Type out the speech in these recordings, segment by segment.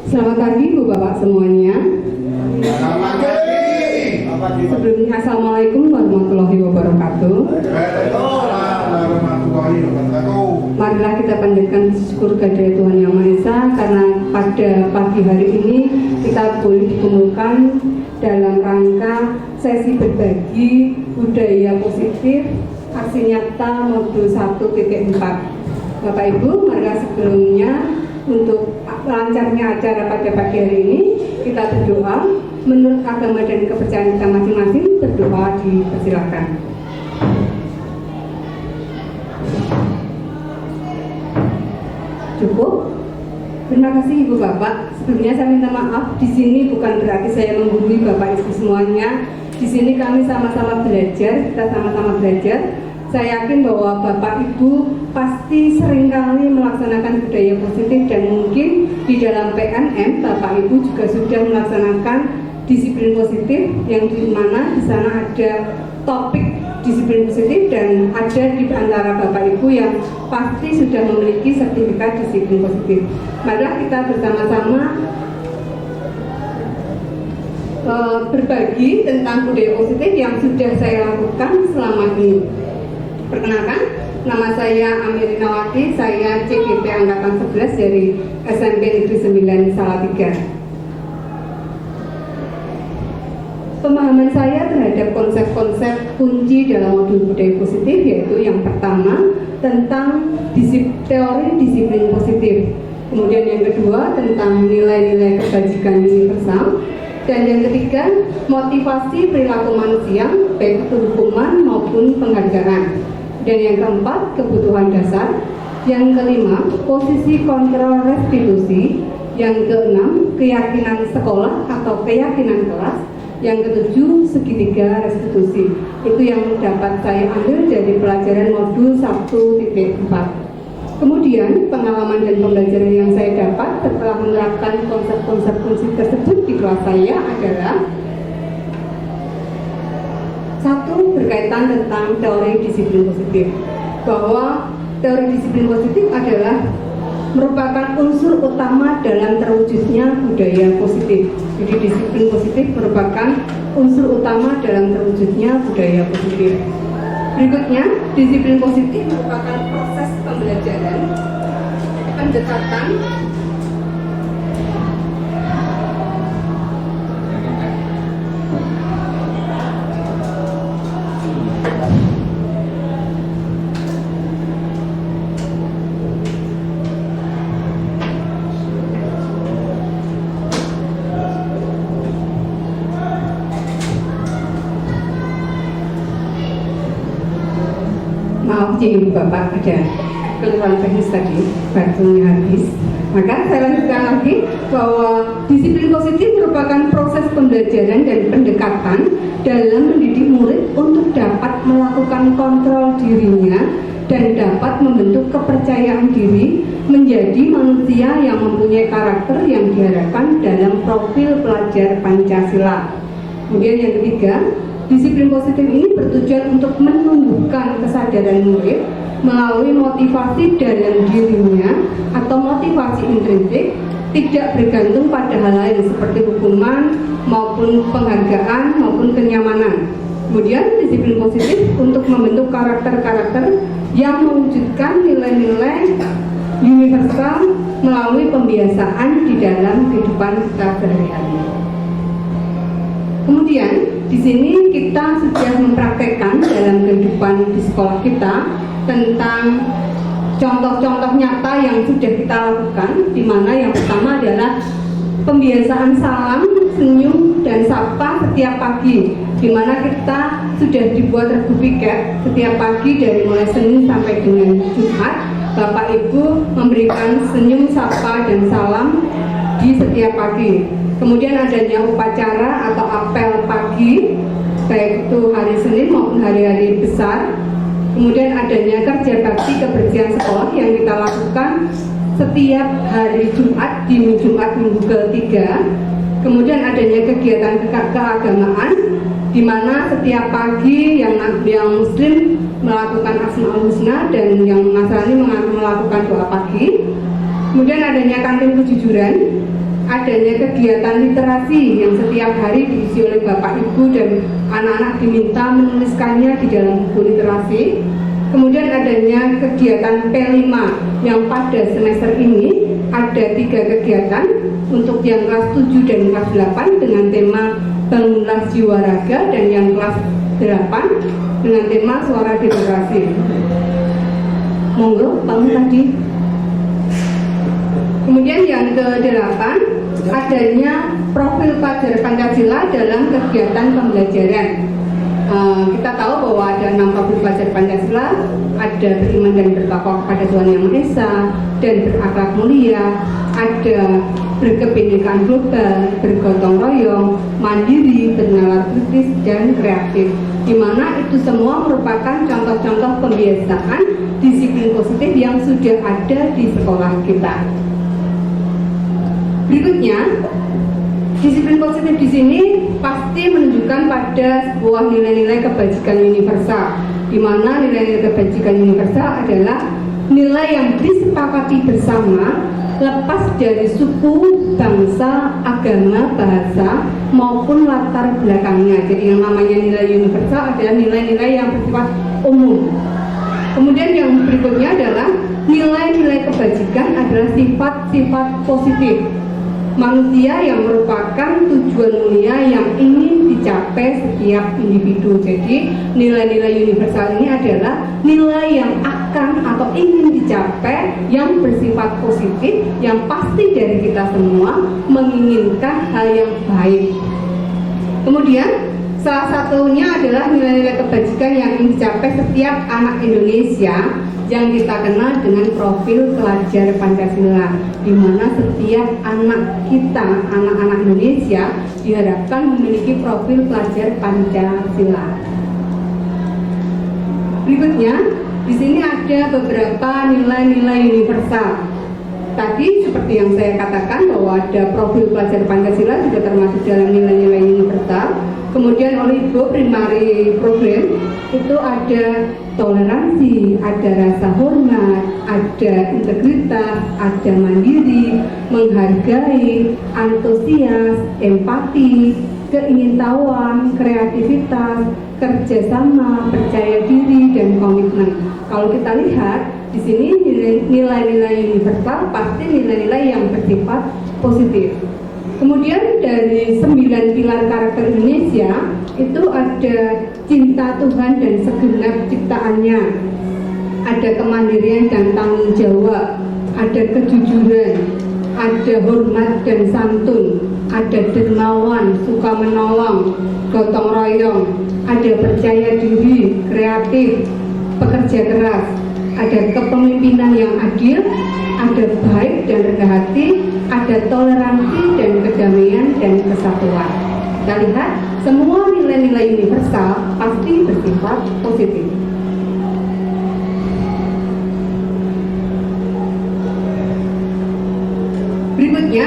Selamat pagi Bu Bapak semuanya. Selamat pagi. Sebelumnya Assalamualaikum warahmatullahi wabarakatuh. Waalaikumsalam warahmatullahi wabarakatuh. Marilah kita panjatkan syukur kehadirat Tuhan Yang Maha Esa karena pada pagi hari ini kita boleh dikumpulkan dalam rangka sesi berbagi budaya positif aksi nyata modul 1.4. Bapak Ibu, marilah sebelumnya untuk lancarnya acara pada pagi hari ini kita berdoa menurut agama dan kepercayaan kita masing-masing. Berdoa dipersilakan. Cukup. Terima kasih Ibu Bapak. Sebelumnya saya minta maaf. Di sini bukan berarti saya menggurui Bapak Ibu semuanya. Di sini kami sama-sama belajar. Kita sama-sama belajar. Saya yakin bahwa Bapak Ibu pasti seringkali melaksanakan budaya positif dan mungkin di dalam PNM Bapak Ibu juga sudah melaksanakan disiplin positif yang di mana di sana ada topik disiplin positif dan ada di antara Bapak Ibu yang pasti sudah memiliki sertifikat disiplin positif. Mari kita bersama-sama berbagi tentang budaya positif yang sudah saya lakukan selama ini. Perkenalkan, nama saya Amir Nawati, saya CGP Angkatan 11 dari SMP Negeri 9 Salatiga. Pemahaman saya terhadap konsep-konsep kunci dalam modul budaya positif yaitu yang pertama tentang teori disiplin positif, kemudian yang kedua tentang nilai-nilai kebajikan universal, dan yang ketiga motivasi perilaku manusia baik itu hukuman maupun penghargaan, dan yang keempat kebutuhan dasar, yang kelima posisi kontrol restitusi, yang keenam keyakinan sekolah atau keyakinan kelas, yang ketujuh segitiga restitusi. Itu yang dapat saya ambil dari pelajaran modul 1.4. Kemudian pengalaman dan pembelajaran yang saya dapat setelah menerapkan konsep-konsep kunci tersebut di kelas saya adalah: satu, berkaitan tentang teori disiplin positif, bahwa teori disiplin positif adalah merupakan unsur utama dalam terwujudnya budaya positif. Jadi disiplin positif merupakan unsur utama dalam terwujudnya budaya positif. Berikutnya, disiplin positif merupakan proses pembelajaran, pendekatan, maaf Ibu Bapak ada keluhan teknis tadi, baterainya habis. Maka saya lanjutkan lagi bahwa disiplin positif merupakan proses pembelajaran dan pendekatan dalam mendidik murid untuk dapat melakukan kontrol dirinya dan dapat membentuk kepercayaan diri menjadi manusia yang mempunyai karakter yang diharapkan dalam profil pelajar Pancasila. Kemudian yang ketiga, disiplin positif ini bertujuan untuk menumbuhkan kesadaran murid melalui motivasi dalam dirinya atau motivasi intrinsik, tidak bergantung pada hal lain seperti hukuman maupun penghargaan maupun kenyamanan. Kemudian disiplin positif untuk membentuk karakter-karakter yang mewujudkan nilai-nilai universal melalui pembiasaan di dalam kehidupan kita sehari-hari. Kemudian di sini kita sudah mempraktekkan dalam kehidupan di sekolah kita tentang contoh-contoh nyata yang sudah kita lakukan, di mana yang pertama adalah pembiasaan salam, senyum, dan sapa setiap pagi, di mana kita sudah dibuat regu piket setiap pagi dari mulai Senin sampai dengan Jumat. Bapak Ibu memberikan senyum, sapa, dan salam di setiap pagi. Kemudian adanya upacara atau apel pagi, baik itu hari Senin maupun hari-hari besar. Kemudian adanya kerja bakti kebersihan sekolah yang kita lakukan setiap hari Jumat di Jumat minggu ketiga. Kemudian adanya kegiatan keagamaan di mana setiap pagi yang Muslim melakukan Asmaul Husna dan yang Nasrani melakukan doa pagi. Kemudian adanya kantin kejujuran adanya kegiatan literasi yang setiap hari diisi oleh Bapak Ibu dan anak-anak diminta menuliskannya di dalam buku literasi. Kemudian adanya kegiatan P5 yang pada semester ini ada 3 kegiatan untuk yang kelas 7 dan kelas 8 dengan tema Bangunlah Jiwa Raga, dan yang kelas 8 dengan tema Suara Demokrasi. Monggo, bangun tadi. Kemudian yang ke-8 adanya profil pelajar Pancasila dalam kegiatan pembelajaran. Kita tahu bahwa ada 6 profil pelajar Pancasila, ada beriman dan bertakwa kepada Tuhan Yang Maha Esa, dan berakhlak mulia, ada berkebinekaan global, bergotong royong, mandiri, bernalar kritis, dan kreatif. Di mana itu semua merupakan contoh-contoh pembiasaan disiplin positif yang sudah ada di sekolah kita. Berikutnya, disiplin positif di sini pasti menunjukkan pada sebuah nilai-nilai kebajikan universal, di mana nilai-nilai kebajikan universal adalah nilai yang disepakati bersama, lepas dari suku, bangsa, agama, bahasa, maupun latar belakangnya. Jadi yang namanya nilai universal adalah nilai-nilai yang bersifat umum. Kemudian yang berikutnya adalah nilai-nilai kebajikan adalah sifat-sifat positif manusia yang merupakan tujuan mulia yang ingin dicapai setiap individu. Jadi nilai-nilai universal ini adalah nilai yang akan atau ingin dicapai yang bersifat positif, yang pasti dari kita semua menginginkan hal yang baik. Kemudian salah satunya adalah nilai-nilai kebajikan yang ingin dicapai setiap anak Indonesia yang kita kenal dengan profil pelajar Pancasila, di mana setiap anak kita, anak-anak Indonesia, diharapkan memiliki profil pelajar Pancasila. Berikutnya, di sini ada beberapa nilai-nilai universal. Tadi seperti yang saya katakan bahwa ada profil pelajar Pancasila juga termasuk dalam nilai-nilai universal. Kemudian oleh Ibu primary program itu ada toleransi, ada rasa hormat, ada integritas, ada mandiri, menghargai, antusias, empati, keingintahuan, kreativitas, kerjasama, percaya diri, dan komitmen. Kalau kita lihat di sini nilai-nilai universal pasti nilai-nilai yang bersifat positif. Kemudian dari 9 pilar karakter Indonesia itu ada cinta Tuhan dan segenap ciptaannya, ada kemandirian dan tanggung jawab, ada kejujuran, ada hormat dan santun, ada dermawan, suka menolong, gotong royong, ada percaya diri, kreatif, pekerja keras, ada kepemimpinan yang adil, ada baik dan rendah hati, ada toleransi dan kedamaian dan kesatuan. Kita lihat semua nilai-nilai universal pasti bersifat positif. Berikutnya,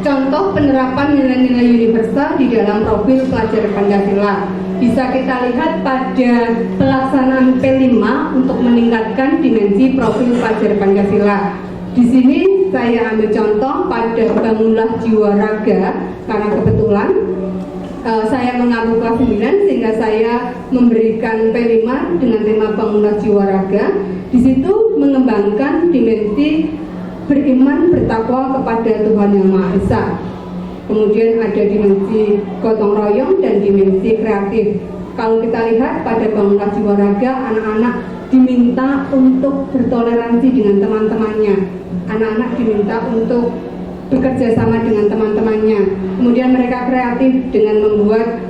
contoh penerapan nilai-nilai universal di dalam profil pelajar Pancasila. Bisa kita lihat pada pelaksanaan P5 untuk meningkatkan dimensi profil pelajar Pancasila. Di sini saya ambil contoh pada Bangunlah Jiwa Raga, karena kebetulan saya mengambil kelas 9 sehingga saya memberikan P5 dengan tema Bangunlah Jiwa Raga. Di situ mengembangkan dimensi beriman bertakwa kepada Tuhan Yang Maha Esa. Kemudian ada dimensi gotong royong dan dimensi kreatif. Kalau kita lihat pada Bangunlah Jiwa Raga, anak-anak diminta untuk bertoleransi dengan teman-temannya. Anak-anak diminta untuk bekerja sama dengan teman-temannya. Kemudian mereka kreatif dengan membuat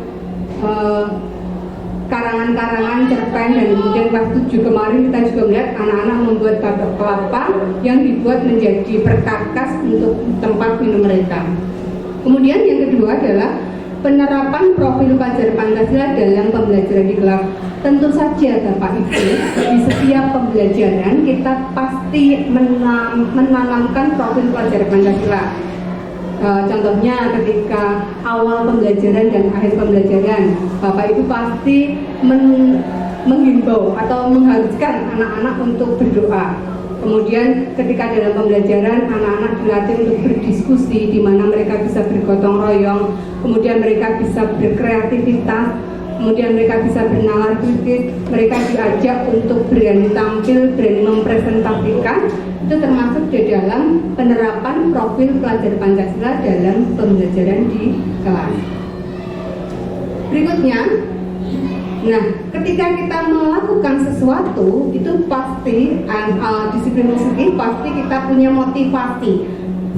karangan-karangan, cerpen, dan kemudian kelas 7 kemarin kita juga melihat anak-anak membuat batok kelapa yang dibuat menjadi perkakas untuk tempat minum mereka. Kemudian yang kedua adalah penerapan profil pelajar Pancasila dalam pembelajaran di kelas. Tentu saja Bapak Ibu, di setiap pembelajaran kita pasti menanamkan profil pelajar Pancasila. Contohnya ketika awal pembelajaran dan akhir pembelajaran, Bapak Ibu pasti menghimbau atau mengharuskan anak-anak untuk berdoa. Kemudian ketika dalam pembelajaran anak-anak dilatih untuk berdiskusi, di mana mereka bisa bergotong royong, kemudian mereka bisa berkreativitas, kemudian mereka bisa bernalar kritis, mereka diajak untuk berani tampil, berani mempresentasikan. Itu termasuk di dalam penerapan profil pelajar Pancasila dalam pembelajaran di kelas. Berikutnya, nah, ketika kita melakukan sesuatu itu pasti disiplin positif, pasti kita punya motivasi.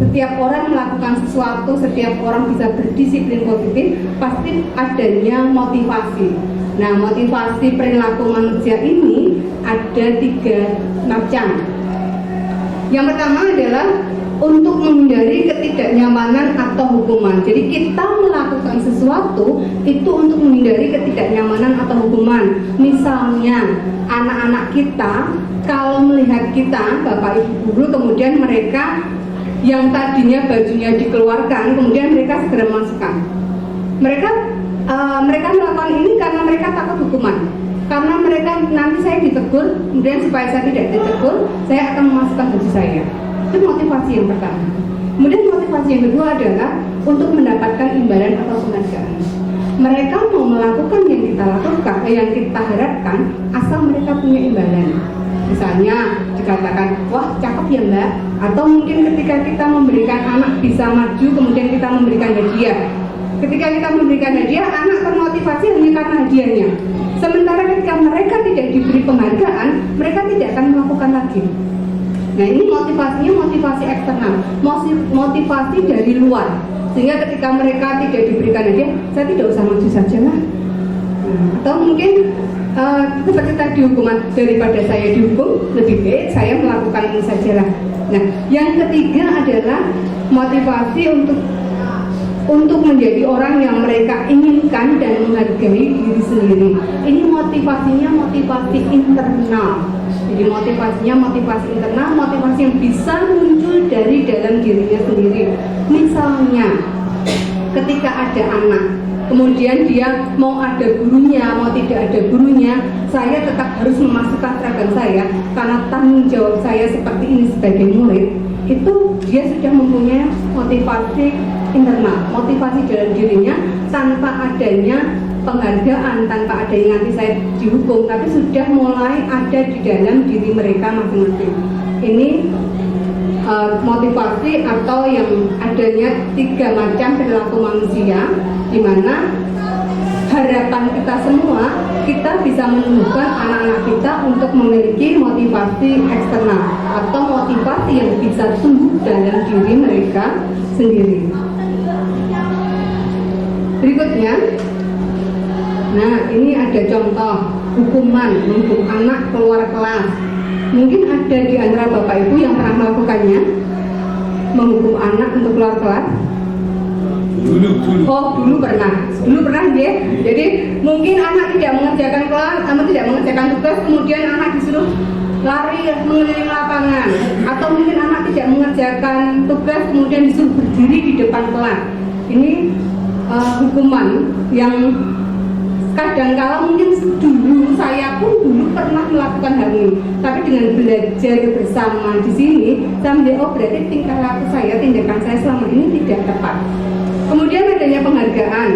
Setiap orang melakukan sesuatu, setiap orang bisa berdisiplin positif, pasti adanya motivasi. Nah, motivasi perilaku manusia ini ada 3 macam. Yang pertama adalah untuk menghindari ketidaknyamanan atau hukuman. Jadi kita melakukan sesuatu itu untuk menghindari ketidaknyamanan atau hukuman. Misalnya anak-anak kita kalau melihat kita, Bapak Ibu guru, kemudian mereka yang tadinya bajunya dikeluarkan, kemudian mereka segera memasukkan. Mereka melakukan ini karena mereka takut hukuman. Karena mereka nanti saya ditegur, kemudian supaya saya tidak ditegur, saya akan memasukkan baju saya. Itu motivasi yang pertama. Kemudian motivasi yang kedua adalah untuk mendapatkan imbalan atau penghargaan. Mereka mau melakukan yang kita lakukan, yang kita harapkan, asal mereka punya imbalan. Misalnya dikatakan, wah cakep ya mbak. Atau mungkin ketika kita memberikan anak bisa maju, kemudian kita memberikan hadiah. Ketika kita memberikan hadiah, anak termotivasi hanya karena hadiahnya. Sementara ketika mereka tidak diberi penghargaan, mereka tidak akan melakukan lagi. Nah, ini motivasinya motivasi eksternal, motivasi dari luar. Sehingga ketika mereka tidak diberikan hadiah, saya tidak usah maju saja lah. Atau mungkin seperti tadi hukuman, daripada saya dihukum, lebih baik saya melakukan ini saja lah. Nah, yang ketiga adalah motivasi untuk menjadi orang yang mereka inginkan dan menghargai diri sendiri. Ini motivasinya motivasi internal. Jadi motivasinya motivasi internal, motivasi yang bisa muncul dari dalam dirinya sendiri. Misalnya, ketika ada anak, kemudian dia mau ada gurunya, mau tidak ada gurunya, saya tetap harus memasukkan seragam saya karena tanggung jawab saya seperti ini sebagai murid. Itu dia sudah mempunyai motivasi internal, motivasi dalam dirinya tanpa adanya penghargaan, tanpa adanya nanti saya dihukum, tapi sudah mulai ada di dalam diri mereka masing-masing. Ini motivasi atau yang adanya 3 macam perilaku manusia, di mana harapan kita semua, kita bisa menumbuhkan anak-anak kita untuk memiliki motivasi eksternal atau motivasi yang bisa tumbuh dalam diri mereka sendiri. Berikutnya, nah ini ada contoh hukuman, menghukum anak keluar kelas. Mungkin ada di antara Bapak Ibu yang pernah melakukannya, menghukum anak untuk keluar kelas. Dulu pernah ya. Jadi mungkin anak tidak mengerjakan kelas, tidak mengerjakan tugas, kemudian anak disuruh lari mengelilingi lapangan, atau mungkin anak tidak mengerjakan tugas, kemudian disuruh berdiri di depan kelas. Ini hukuman yang kadang-kala mungkin dulu saya pun dulu pernah melakukan hal ini, tapi dengan belajar bersama di sini, saya melihat oh berarti tingkah laku saya, tindakan saya selama ini tidak tepat. Kemudian adanya penghargaan,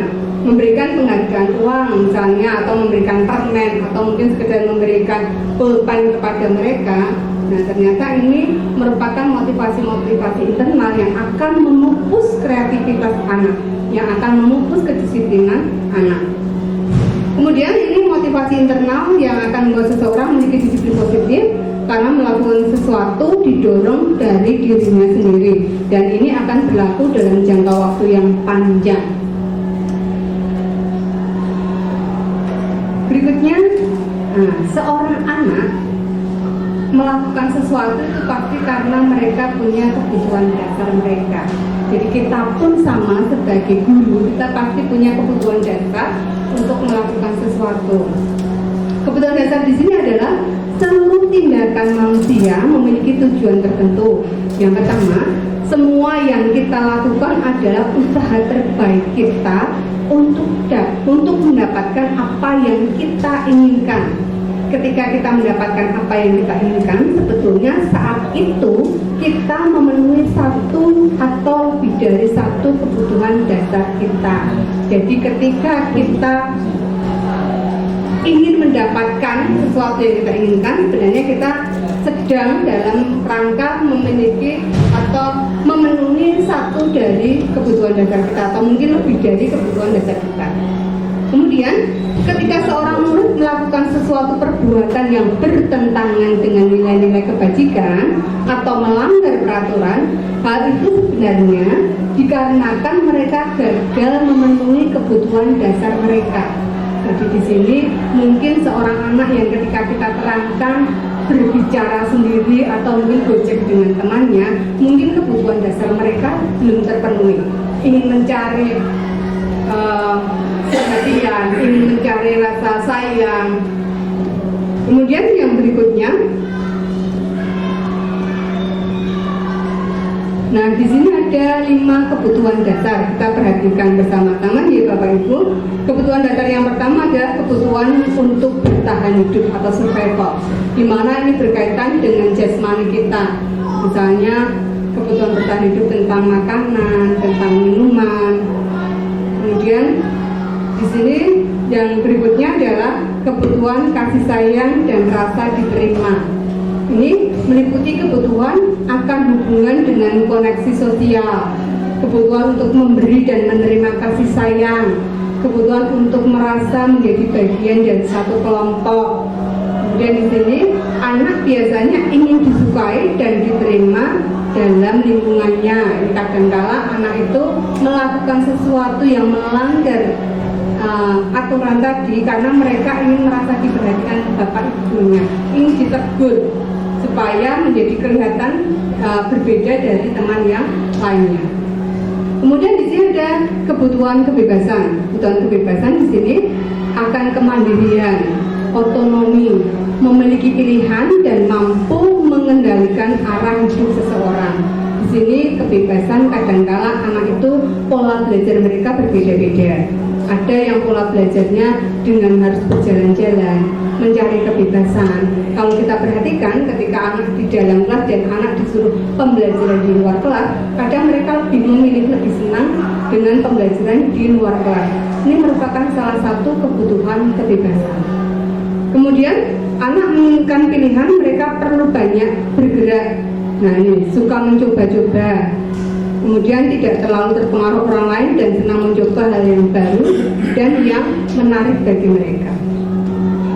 memberikan penghargaan uang misalnya, atau memberikan permen, atau mungkin sekedar memberikan pulpen kepada mereka. Nah, ternyata ini merupakan motivasi-motivasi internal yang akan memupus kreativitas anak, yang akan memupus kedisiplinan anak. Kemudian ini motivasi internal yang akan membuat seseorang memiliki disiplin positif karena melakukan sesuatu didorong dari dirinya sendiri, dan ini akan berlaku dalam jangka waktu yang panjang. Berikutnya, seorang anak melakukan sesuatu itu pasti karena mereka punya kebutuhan dasar mereka. Jadi kita pun sama sebagai guru, kita pasti punya kebutuhan dasar untuk melakukan sesuatu. Kebutuhan dasar di sini adalah seluruh tindakan manusia memiliki tujuan tertentu. Yang pertama, semua yang kita lakukan adalah usaha terbaik kita untuk mendapatkan apa yang kita inginkan. ketika kita mendapatkan apa yang kita inginkan, sebetulnya saat itu kita memenuhi satu atau lebih dari satu kebutuhan dasar kita. Jadi ketika kita ingin mendapatkan sesuatu yang kita inginkan, sebenarnya kita sedang dalam rangka memiliki atau memenuhi satu dari kebutuhan dasar kita, atau mungkin lebih dari kebutuhan dasar kita. Kemudian ketika seorang murid melakukan sesuatu perbuatan yang bertentangan dengan nilai-nilai kebajikan atau melanggar peraturan, hal itu sebenarnya dikarenakan mereka gagal memenuhi kebutuhan dasar mereka. Jadi di sini mungkin seorang anak yang ketika kita terangkan berbicara sendiri atau mungkin gojek dengan temannya, mungkin kebutuhan dasar mereka belum terpenuhi. Ingin mencari perhatian, ingin mencari rasa sayang. Kemudian yang berikutnya, nah di sini ada 5 kebutuhan dasar. Kita perhatikan bersama-sama ya Bapak Ibu. Kebutuhan dasar yang pertama adalah kebutuhan untuk bertahan hidup atau survival, di mana ini berkaitan dengan jasmani kita. Misalnya kebutuhan bertahan hidup tentang makanan, tentang minuman. Kemudian di sini yang berikutnya adalah kebutuhan kasih sayang dan rasa diterima. Ini meliputi kebutuhan akan hubungan dengan koneksi sosial, kebutuhan untuk memberi dan menerima kasih sayang, kebutuhan untuk merasa menjadi bagian dari satu kelompok. Kemudian di sini anak biasanya ingin disukai dan diterima dalam lingkungannya. Ini kadangkala anak itu melakukan sesuatu yang melanggar aturan tadi karena mereka ingin merasa diperhatikan bapak ibunya, ingin ditegur supaya menjadi kelihatan berbeda dari teman yang lainnya. Kemudian di sini ada kebutuhan kebebasan. Kebutuhan kebebasan di sini akan kemandirian, otonomi, memiliki pilihan dan mampu mengendalikan arah hidup seseorang. Di sini kebebasan kadangkala anak itu pola belajar mereka berbeda-beda. Ada yang pola belajarnya dengan harus berjalan-jalan, mencari kebebasan. Kalau kita perhatikan ketika anak di dalam kelas dan anak disuruh pembelajaran di luar kelas, kadang mereka lebih memilih, lebih senang dengan pembelajaran di luar kelas. Ini merupakan salah satu kebutuhan kebebasan. Kemudian anak menginginkan pilihan, mereka perlu banyak bergerak. Nah ini suka mencoba-coba. Kemudian tidak terlalu terpengaruh orang lain dan senang mencoba hal yang baru dan yang menarik bagi mereka.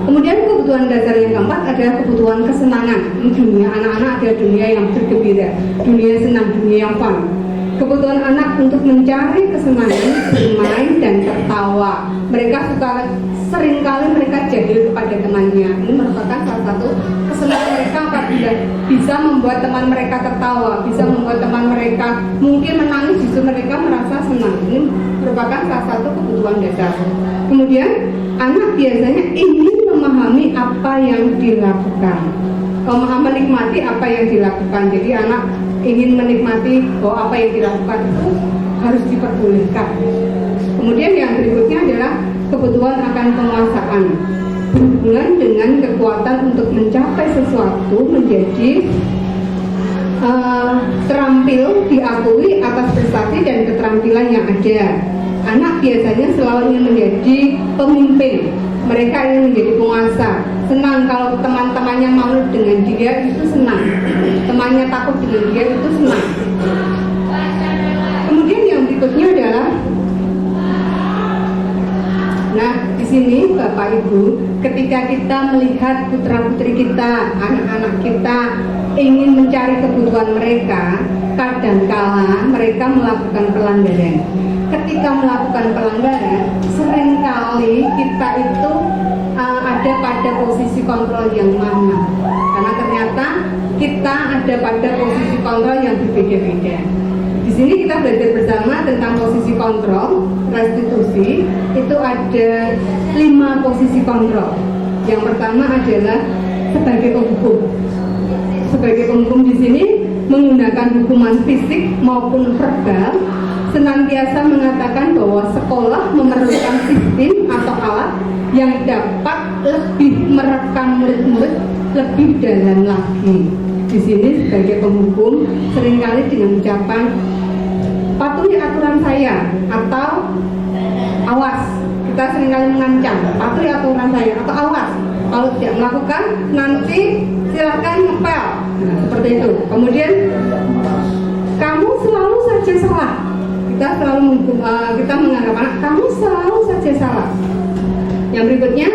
Kemudian kebutuhan dasar yang keempat adalah kebutuhan kesenangan. Ini dunia anak-anak adalah dunia yang bergembira, dunia senang, dunia yang fun. Kebutuhan anak untuk mencari kesenangan, bermain dan tertawa. Mereka suka, seringkali mereka jahil kepada temannya. Ini merupakan salah satu kesenangan mereka apabila bisa membuat teman mereka tertawa, bisa membuat teman mereka mungkin menangis, justru mereka merasa senang. Ini merupakan salah satu kebutuhan dasar. Kemudian anak biasanya ingin memahami apa yang dilakukan, menikmati apa yang dilakukan. Jadi anak ingin menikmati bahwa apa yang dilakukan itu harus diperbolehkan. Kemudian yang berikutnya adalah kebutuhan akan penguasaan, berhubungan dengan kekuatan untuk mencapai sesuatu, menjadi terampil, diakui atas prestasi dan keterampilan yang ada. Anak biasanya selalu ingin menjadi pemimpin, mereka ingin menjadi penguasa. Senang kalau teman-temannya malu dengan dia, itu senang. Temannya takut dengan dia, itu senang. Kemudian yang berikutnya adalah, nah di sini Bapak Ibu, ketika kita melihat putra-putri kita, anak-anak kita ingin mencari kebutuhan mereka, kadangkala mereka melakukan pelanggaran. Ketika melakukan pelanggaran, seringkali kita itu ada pada posisi kontrol yang mana, karena ternyata kita ada pada posisi kontrol yang berbeda-beda. Di sini kita belajar bersama tentang posisi kontrol, restitusi. Itu ada 5 posisi kontrol. Yang pertama adalah sebagai penghukum. Sebagai penghukum di sini menggunakan hukuman fisik maupun verbal, senantiasa mengatakan bahwa sekolah memerlukan sistem atau alat yang dapat lebih merekam murid-murid lebih dalam lagi. Di sini sebagai penghukum seringkali dengan ucapan patuhi aturan saya atau awas. Kita seringkali mengancam patuhi aturan saya atau awas. Kalau tidak melakukan nanti silakan ngepel. Nah, seperti itu. Kemudian kamu selalu saja salah. Kita selalu kita menganggap anak kamu selalu saja salah. Yang berikutnya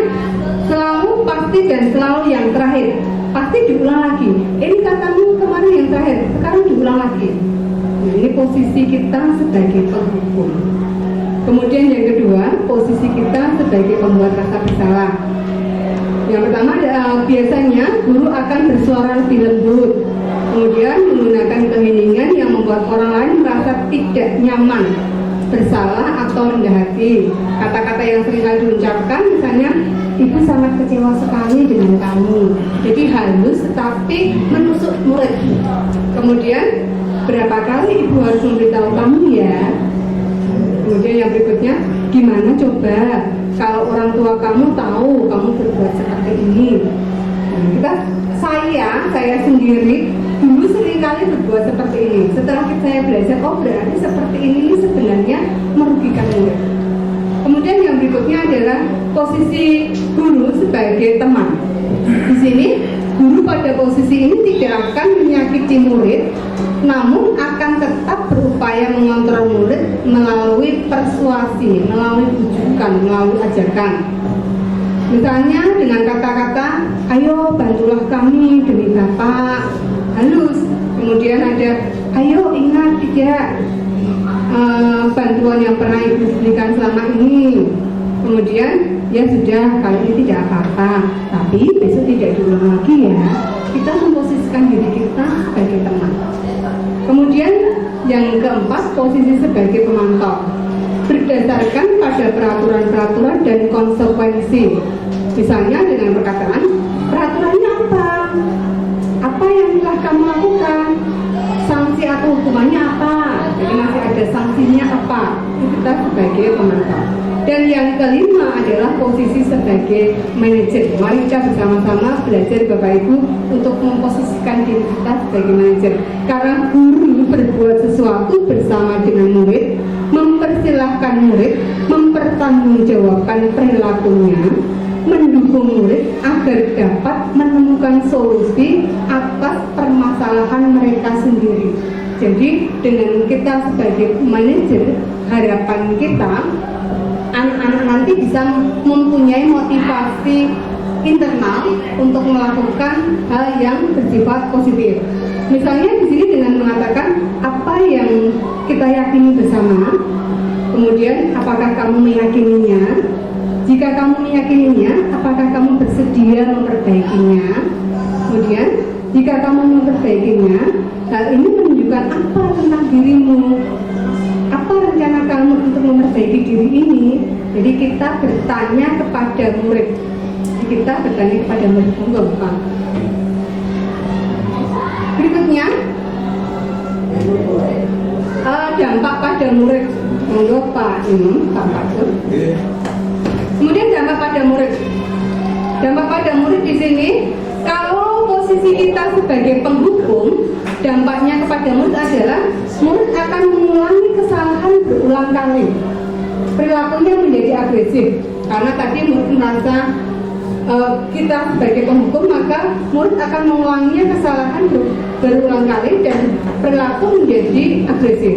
selalu pasti dan selalu yang terakhir. Pasti diulang lagi. Ini katamu kemarin yang terakhir, sekarang diulang lagi. Nah, ini posisi kita sebagai penghukum. Kemudian yang kedua, posisi kita sebagai pembuat rasa bersalah. Yang pertama, biasanya guru akan bersuara lebih lembut, kemudian menggunakan keheningan yang membuat orang lain merasa tidak nyaman, bersalah atau rendah hati. Kata-kata yang sering kali diucapkan misalnya, ibu sangat kecewa sekali dengan kamu. Jadi halus tetapi menusuk murid. Kemudian berapa kali ibu harus memberitahu kamu ya? Kemudian yang berikutnya, gimana coba kalau orang tua kamu tahu kamu berbuat seperti ini? Nah, saya sendiri dulu seringkali berbuat seperti ini. Setelah saya belajar, oh berarti seperti ini sebenarnya merugikan murid. Kemudian yang berikutnya adalah posisi guru sebagai teman. Di sini guru pada posisi ini tidak akan menyakiti murid, namun akan tetap berupaya mengontrol murid melalui persuasi, melalui bujukan, melalui ajakan. Misalnya dengan kata-kata, ayo bantulah kami demi Bapak, halus. Kemudian ada, ayo ingat tidak bantuan yang pernah ibu berikan selama ini. Kemudian ya sudah, kali ini tidak apa-apa, tapi besok tidak diulang lagi ya. Kita memposisikan diri kita sebagai teman. Kemudian yang keempat, posisi sebagai pemantau, berdasarkan pada peraturan-peraturan dan konsekuensi. Misalnya dengan perkataan, peraturannya apa? Apa yang telah kamu lakukan? Sanksi atau hukumannya apa? Jadi masih ada sanksinya apa? Itu kita sebagai pemantau. Dan yang kelima adalah posisi sebagai manajer. Mari kita bersama-sama belajar Bapak Ibu untuk memposisikan diri kita sebagai manajer. Karena guru berbuat sesuatu bersama dengan murid, mempersilahkan murid, mempertanggungjawabkan perilakunya, mendukung murid agar dapat menemukan solusi atas permasalahan mereka sendiri. Jadi dengan kita sebagai manajer, harapan kita anak-anak nanti bisa mempunyai motivasi internal untuk melakukan hal yang bersifat positif. Misalnya di sini dengan mengatakan apa yang kita yakini bersama, kemudian apakah kamu meyakininya? Jika kamu meyakininya, apakah kamu bersedia memperbaikinya? Kemudian jika kamu memperbaikinya, hal ini menunjukkan apa tentang dirimu? Apa rencana kamu untuk memperbaiki diri ini? Jadi kita bertanya kepada murid. Kita bertanya kepada murid. Pak. Berikutnya, dampak pada murid. Pak. Dampak itu. Kemudian dampak pada murid. Dampak pada murid di sini, kalau posisi kita sebagai penghukum, dampaknya kepada murid adalah murid akan mengulangi kesalahan berulang kali. Perilakunya menjadi agresif karena tadi murid merasa kita sebagai penghukum, maka murid akan mengulanginya kesalahan berulang kali dan perilaku menjadi agresif.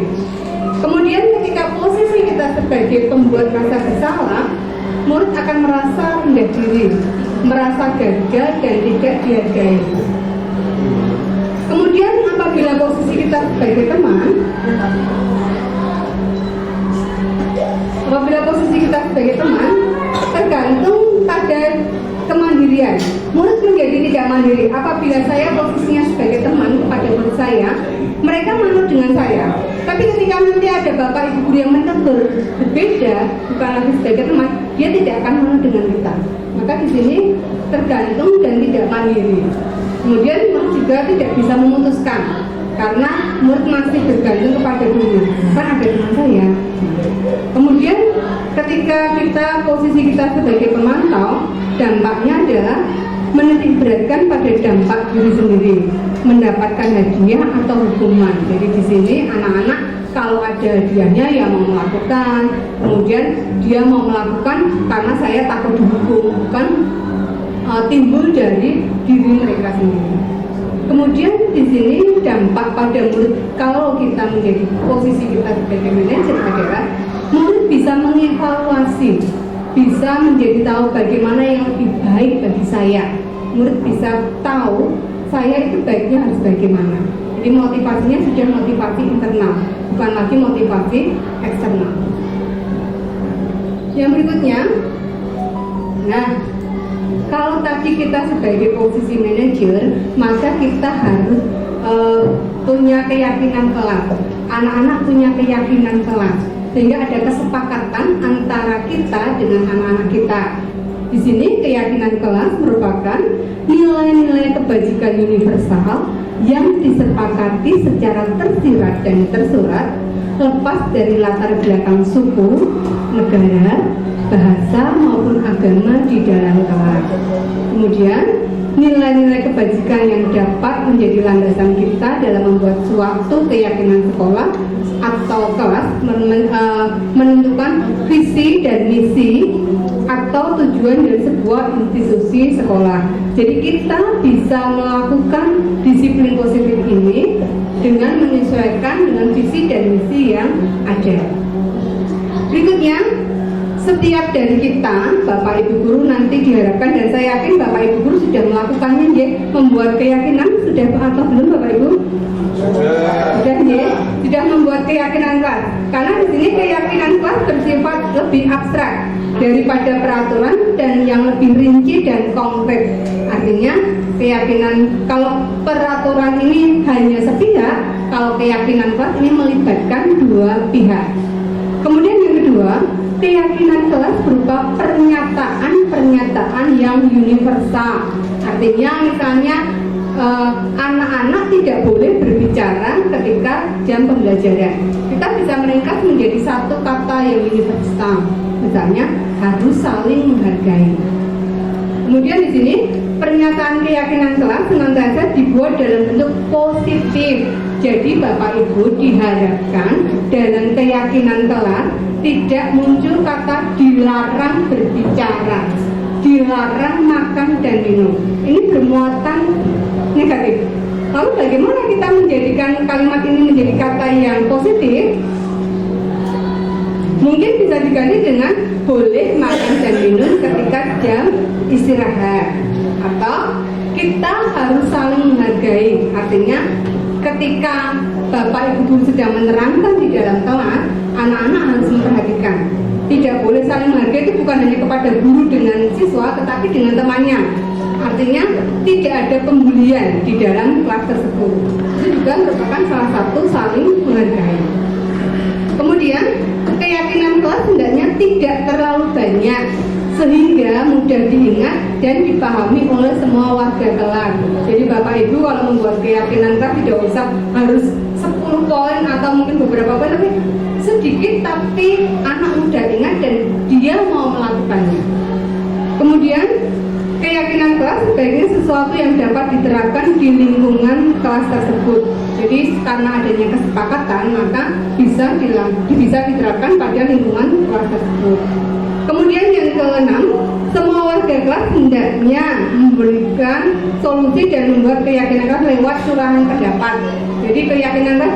Kemudian ketika posisi kita sebagai pembuat rasa bersalah, murid akan merasa rendah diri, merasa gagal dan tidak dihargai. Kemudian apabila posisi kita sebagai teman, tergantung pada kemandirian. Murid menjadi tidak mandiri apabila saya posisinya sebagai teman kepada murid saya, mereka manut dengan saya. Tapi ketika nanti ada bapak ibu guru yang menegur berbeda, bukan lagi sebagai teman, dia tidak akan manut dengan kita. Maka di sini tergantung dan tidak mandiri. Kemudian murid juga tidak bisa memutuskan karena murid masih bergantung kepada gurunya. Kan ada teman saya. Kemudian ketika posisi kita sebagai pemantau, dampaknya adalah menitik beratkan pada dampak diri sendiri, mendapatkan hadiah atau hukuman. Jadi di sini anak-anak kalau ada hadiahnya ya mau melakukan, kemudian dia mau melakukan karena saya takut dihukum, bukan timbul dari diri mereka sendiri. Kemudian di sini dampak pada murid kalau kita menjadi posisi kita sebagai manajer adalah murid bisa mengevaluasi, bisa menjadi tahu bagaimana yang lebih baik bagi saya. Murid bisa tahu saya itu baiknya harus bagaimana. Jadi motivasinya sudah motivasi internal, bukan lagi motivasi eksternal. Yang berikutnya, nah kalau tadi kita sebagai posisi manajer, maka kita harus punya keyakinan kelas. Anak-anak punya keyakinan kelas, sehingga ada kesepakatan antara kita dengan anak-anak kita. Di sini keyakinan kelas merupakan nilai-nilai kebajikan universal yang disepakati secara tersirat dan tersurat, lepas dari latar belakang suku, negara, bahasa maupun agama di dalam kelas. Kemudian nilai-nilai kebajikan yang dapat menjadi landasan kita dalam membuat suatu keyakinan sekolah atau kelas, menentukan visi dan misi atau tujuan dari sebuah institusi sekolah. Jadi kita bisa melakukan disiplin positif ini dengan menyesuaikan dengan visi dan misi yang ada. Berikutnya, setiap dari kita, Bapak Ibu Guru nanti diharapkan, dan saya yakin Bapak Ibu Guru sudah melakukannya, ya, membuat keyakinan sudah atau belum Bapak Ibu? Sudah, ya, sudah membuat keyakinan kelas. Karena di sini keyakinan kelas bersifat lebih abstrak daripada peraturan dan yang lebih rinci dan konkret. Artinya keyakinan, kalau peraturan ini hanya sepihak, kalau keyakinan kelas ini melibatkan dua pihak. Kemudian yang kedua, keyakinan kelas berupa pernyataan yang universal. Artinya misalnya anak-anak tidak boleh berbicara ketika jam pembelajaran. Kita bisa meringkas menjadi satu kata yang universal. Misalnya harus saling menghargai. Kemudian di sini pernyataan keyakinan kelas senantiasa dibuat dalam bentuk positif. Jadi Bapak Ibu diharapkan dalam keyakinan kelas tidak muncul kata dilarang berbicara, dilarang makan dan minum. Ini bermuatan negatif. Lalu bagaimana kita menjadikan kalimat ini menjadi kata yang positif? Mungkin bisa diganti dengan boleh makan dan minum ketika jam istirahat, atau kita harus saling menghargai. Artinya ketika Bapak Ibu Guru sedang menerangkan di dalam kelas, anak-anak harus memperhatikan. Tidak boleh saling menghargai itu bukan hanya kepada guru dengan siswa, tetapi dengan temannya. Artinya tidak ada pembulian di dalam kelas tersebut. Itu juga merupakan salah satu saling menghargai. Kemudian keyakinan kelas hendaknya tidak terlalu banyak sehingga mudah diingat dan dipahami oleh semua warga kelas. Jadi Bapak Ibu kalau membuat keyakinan kelas tidak usah harus 10 poin atau mungkin beberapa poin, tapi sedikit tapi anak mudah ingat dan dia mau melakukannya. Kemudian keyakinan kelas sebaiknya sesuatu yang dapat diterapkan di lingkungan kelas tersebut. Jadi karena adanya kesepakatan maka bisa diterapkan pada lingkungan kelas tersebut. Kemudian yang keenam, semua warga kelas hendaknya memberikan solusi dan membuat keyakinan kelas lewat curahan pendapat. Jadi keyakinan kelas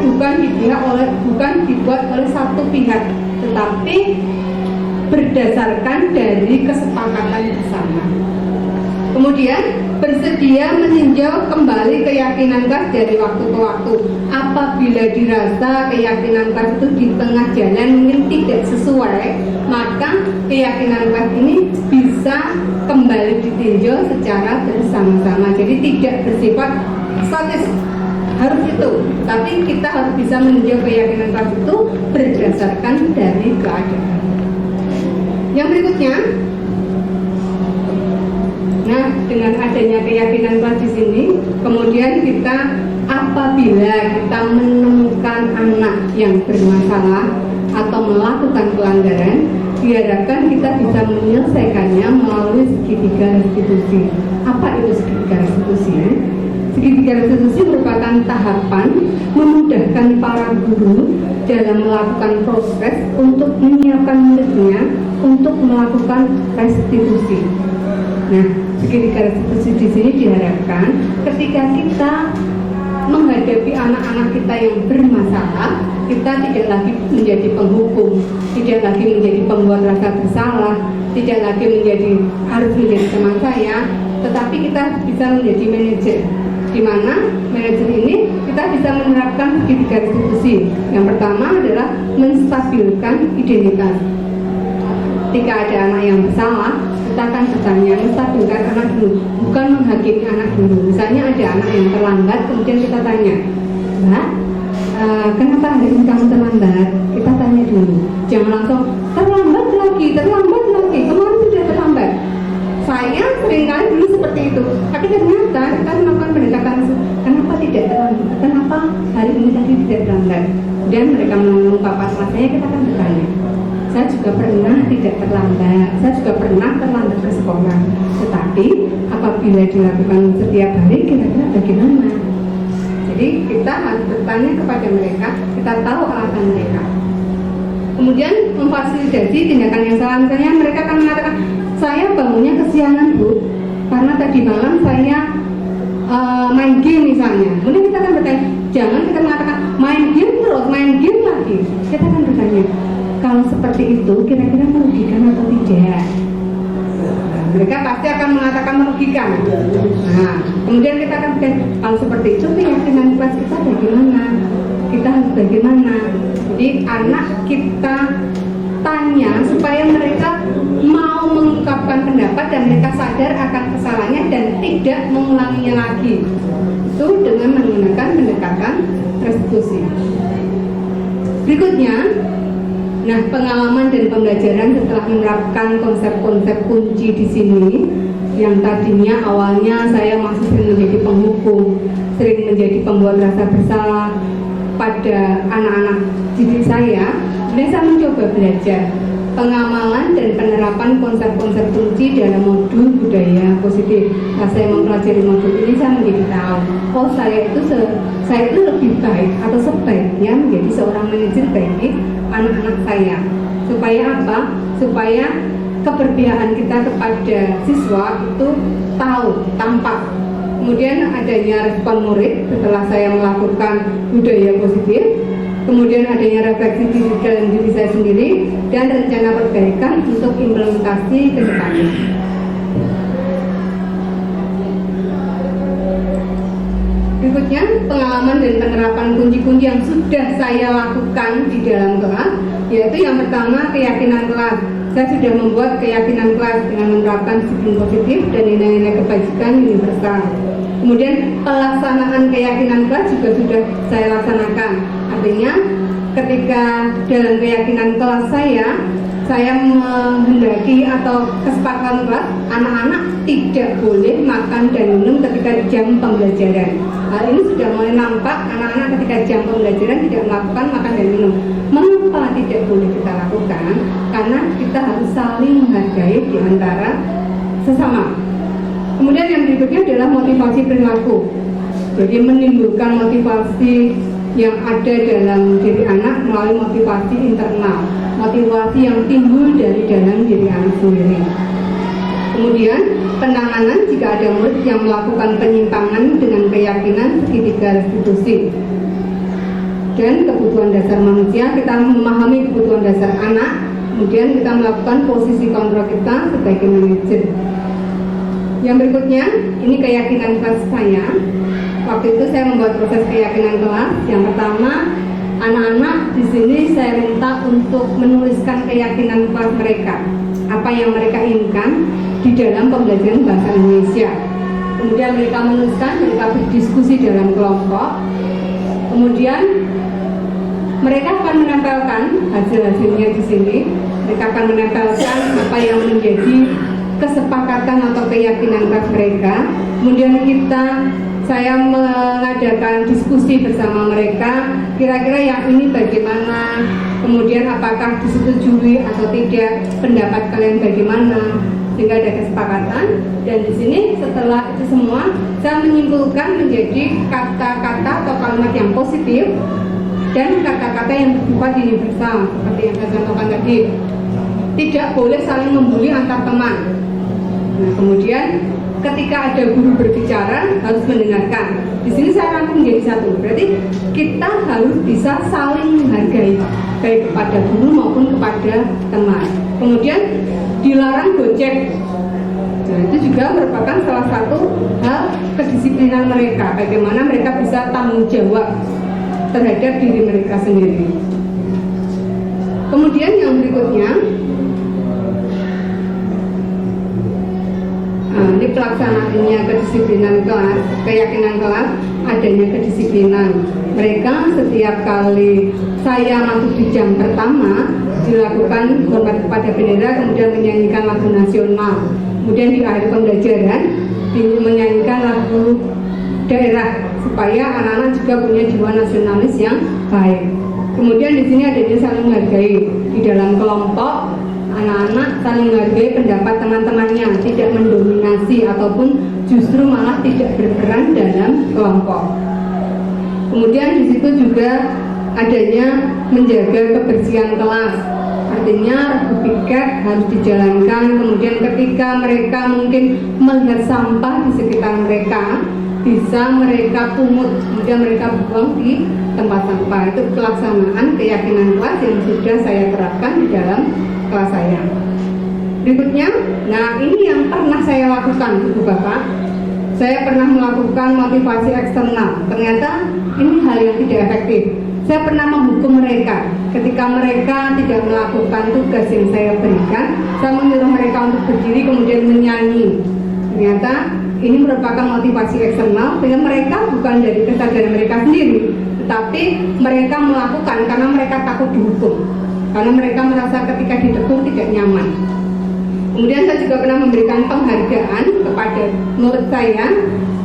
bukan dibuat oleh satu pihak, tetapi berdasarkan dari kesepakatan bersama. Kemudian bersedia meninjau kembali keyakinan kelas dari waktu ke waktu. Apabila dirasa keyakinan kelas itu di tengah jalan mungkin tidak sesuai, maka keyakinan kelas ini bisa kembali ditinjau secara bersama-sama. Jadi tidak bersifat statis harus itu, tapi kita harus bisa meninjau keyakinan kelas itu berdasarkan dari keadaan. Yang berikutnya, nah, dengan adanya keyakinan kelas di sini, kemudian kita apabila kita menemukan anak yang bermasalah atau melakukan pelanggaran, diharapkan kita bisa menyelesaikannya melalui segitiga restitusi. Apa itu segitiga restitusi? Segitiga restitusi merupakan tahapan memudahkan para guru dalam melakukan proses untuk menyiapkan muridnya untuk melakukan restitusi. Nah, segitiga restitusi di sini diharapkan ketika kita menghadapi anak-anak kita yang bermasalah, kita tidak lagi menjadi penghukum, tidak lagi menjadi pembuat rasa bersalah, tidak lagi harus menjadi teman saya, tetapi kita bisa menjadi manajer. Di mana manajer ini kita bisa menerapkan segitiga restitusi. Yang pertama adalah menstabilkan identitas. Ketika ada anak yang bersalah, kita akan bertanya, menstabilkan anak dulu, bukan menghakimi anak dulu. Misalnya ada anak yang terlambat, kemudian kita tanya, Mbak, kenapa hari ini kamu terlambat? Kita tanya dulu, jangan langsung terlambat lagi, kemarin sudah terlambat. Saya seringkali dulu seperti itu, tapi ternyata kita melakukan pendekatan, kenapa tidak terlambat? Kenapa hari ini tadi tidak terlambat? Dan mereka mengungkapkan masalahnya, kita akan bertanya, saya juga pernah tidak terlambat, saya juga pernah terlambat ke sekolah, tetapi apabila dilakukan setiap hari, kira-kira bagaimana? Jadi kita harus bertanya kepada mereka, kita tahu alasan mereka. Kemudian memfasilitasi tindakan yang salah. Misalnya mereka akan mengatakan, saya bangunnya kesiangan Bu, karena tadi malam saya main game misalnya. Kemudian kita akan bertanya, jangan kita mengatakan main game terus, main game lagi. Kita akan bertanya, kalau seperti itu kira-kira merugikan atau tidak? Mereka pasti akan mengatakan merugikan. Nah, kemudian kita akan bertanya, kalau seperti itu keyakinan kelas kita bagaimana? Kita harus bagaimana? Jadi anak kita tanya supaya mereka mau mengungkapkan pendapat dan mereka sadar akan kesalahannya dan tidak mengulanginya lagi. Itu dengan menggunakan pendekatan restitusi. Berikutnya, nah, pengalaman dan pembelajaran setelah menerapkan konsep-konsep kunci di sini, yang tadinya awalnya saya masih sering menjadi penghukum, sering menjadi pembuat rasa bersalah pada anak-anak didik saya, kemudian saya mencoba belajar pengamalan dan penerapan konsep-konsep kunci dalam modul budaya positif. Nah, saya mempelajari modul ini, saya menjadi tahu, oh saya itu lebih baik atau sebaiknya menjadi seorang manajer bagi anak-anak saya. Supaya apa? Supaya keberpihakan kita kepada siswa itu tahu, tampak. Kemudian adanya respon murid setelah saya melakukan budaya positif, kemudian adanya refleksi diri dalam diri saya sendiri, dan rencana perbaikan untuk implementasi ke depannya. Berikutnya, pengalaman dan penerapan kunci-kunci yang sudah saya lakukan di dalam kelas, yaitu yang pertama, keyakinan kelas. Saya sudah membuat keyakinan kelas dengan menerapkan disiplin positif dan nilai-nilai kebajikan universal. Kemudian pelaksanaan keyakinan kelas juga sudah saya laksanakan. Artinya ketika dalam keyakinan kelas saya menghendaki atau kesepakatan kelas, anak-anak tidak boleh makan dan minum ketika jam pembelajaran. Hal ini sudah mulai nampak, anak-anak ketika jam pembelajaran tidak melakukan makan dan minum. Mengapa tidak boleh kita lakukan? Karena kita harus saling menghargai di antara sesama. Kemudian yang berikutnya adalah motivasi perilaku. Jadi menimbulkan motivasi yang ada dalam diri anak melalui motivasi internal, motivasi yang timbul dari dalam diri anak sendiri. Kemudian penanganan jika ada murid yang melakukan penyimpangan dengan keyakinan segitiga restitusi. Dan kebutuhan dasar manusia, kita memahami kebutuhan dasar anak, kemudian kita melakukan posisi kontrol kita sebagai manajer. Yang berikutnya, ini keyakinan kelas saya. Waktu itu saya membuat proses keyakinan kelas. Yang pertama, anak-anak di sini saya minta untuk menuliskan keyakinan kelas mereka, apa yang mereka inginkan di dalam pembelajaran bahasa Indonesia. Kemudian mereka menuliskan, mereka berdiskusi dalam kelompok. Kemudian mereka akan menempelkan hasil-hasilnya di sini. Mereka akan menempelkan apa yang menjadi kesepakatan atau keyakinan kelas mereka. Kemudian saya mengadakan diskusi bersama mereka, kira-kira yang ini bagaimana. kemudian apakah disetujui atau tidak, pendapat kalian bagaimana, sehingga ada kesepakatan. Dan di sini setelah itu semua saya menyimpulkan menjadi kata-kata atau kalimat yang positif dan kata-kata yang bersifat universal seperti yang saya contohkan tadi. Tidak boleh saling membuli antar teman. Nah, kemudian ketika ada guru berbicara harus mendengarkan. Di sini saya rangkum menjadi satu. Berarti kita harus bisa saling menghargai baik kepada guru maupun kepada teman. Kemudian dilarang gojek. Nah, itu juga merupakan salah satu hal kedisiplinan mereka. Bagaimana mereka bisa tanggung jawab terhadap diri mereka sendiri. Kemudian yang berikutnya, ini pelaksanaannya kedisiplinan kelas, keyakinan kelas, adanya kedisiplinan. Mereka setiap kali saya masuk di jam pertama dilakukan hormat kepada bendera, kemudian menyanyikan lagu nasional. Kemudian di akhir pembelajaran menyanyikan lagu daerah supaya anak-anak juga punya jiwa nasionalis yang baik. Kemudian di sini adanya saling menghargai di dalam kelompok. Anak-anak saling menghargai pendapat teman-temannya, tidak mendominasi ataupun justru malah tidak berperan dalam kelompok. Kemudian di situ juga adanya menjaga kebersihan kelas. Artinya regu piket harus dijalankan. Kemudian ketika mereka mungkin melihat sampah di sekitar mereka, bisa mereka pungut, kemudian mereka buang di tempat sampah. Itu pelaksanaan keyakinan kelas yang sudah saya terapkan di dalam kelas saya. Berikutnya, nah ini yang pernah saya lakukan, Ibu Bapak. Saya pernah melakukan motivasi eksternal. Ternyata ini hal yang tidak efektif. Saya pernah menghukum mereka ketika mereka tidak melakukan tugas yang saya berikan. Saya menyuruh mereka untuk berdiri kemudian menyanyi. Ternyata ini merupakan motivasi eksternal, sehingga mereka bukan dari kesadaran mereka sendiri, tetapi mereka melakukan karena mereka takut dihukum, karena mereka merasa ketika ditegur tidak nyaman. Kemudian saya juga pernah memberikan penghargaan kepada murid saya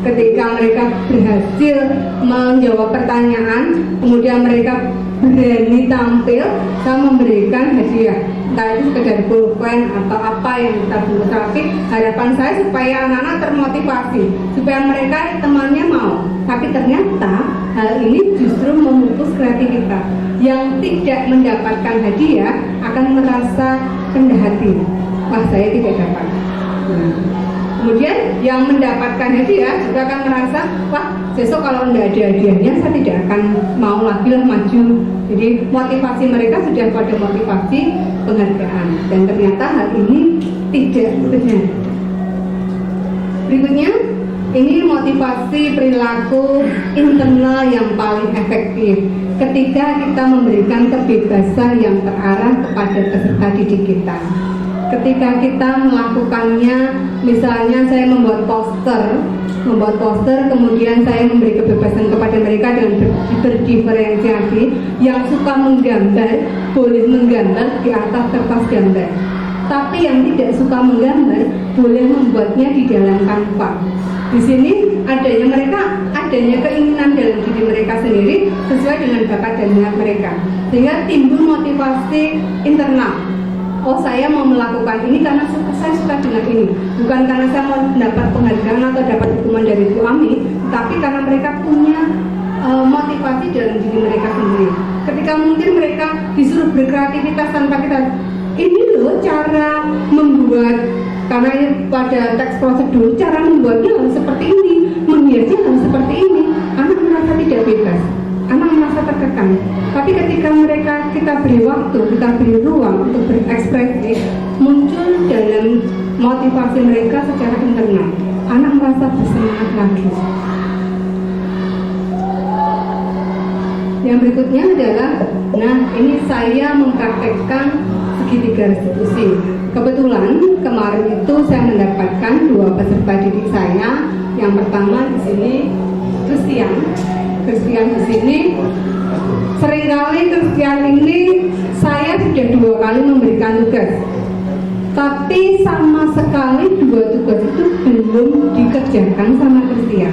ketika mereka berhasil menjawab pertanyaan, kemudian mereka berani tampil, saya memberikan hadiah, entah itu sekedar pulpen atau apa yang kita butuh. Tapi harapan saya supaya anak-anak termotivasi, supaya mereka temannya mau. Tapi ternyata hal ini justru memutus kreativitas. Yang tidak mendapatkan hadiah akan merasa rendah hati. Wah, saya tidak dapat. Kemudian yang mendapatkan hadiah juga akan merasa, wah, besok kalau tidak ada hadiahnya saya tidak akan mau lagi lah maju. Jadi motivasi mereka sudah pada motivasi penghargaan, dan ternyata hal ini tidak benar. Berikutnya, ini motivasi perilaku internal yang paling efektif ketika kita memberikan kebebasan yang terarah kepada peserta didik kita. Ketika kita melakukannya, misalnya saya membuat poster, kemudian saya memberi kebebasan kepada mereka dengan berdiferensiasi. Yang suka menggambar boleh menggambar di atas kertas gambar, tapi yang tidak suka menggambar boleh membuatnya di dalam kanvas. Di sini adanya keinginan dalam diri mereka sendiri sesuai dengan bakat dan minat mereka, sehingga timbul motivasi internal. Oh, saya mau melakukan ini karena saya suka dengan ini, bukan karena saya mau mendapat penghargaan atau dapat hukuman dari suami, tapi karena mereka punya motivasi dalam diri mereka sendiri. Ketika mungkin mereka disuruh berkreativitas tanpa kita, ini loh cara membuat, karena pada teks prosedur cara membuatnya harus seperti ini, menghiasnya harus seperti ini. Anak merasa tidak bebas, anak merasa terkekang. Tapi ketika kita beri waktu, kita beri ruang untuk berekspresi, muncul dalam motivasi mereka secara internal. Anak merasa bersemangat lagi. Yang berikutnya adalah, nah ini saya mempraktekkan segitiga restitusi. Kebetulan kemarin itu saya mendapatkan 2 peserta didik saya. Yang pertama di sini Christian di sini. Seringkali Christian ini saya sudah 2 kali memberikan tugas, tapi sama sekali 2 tugas itu belum dikerjakan sama Christian.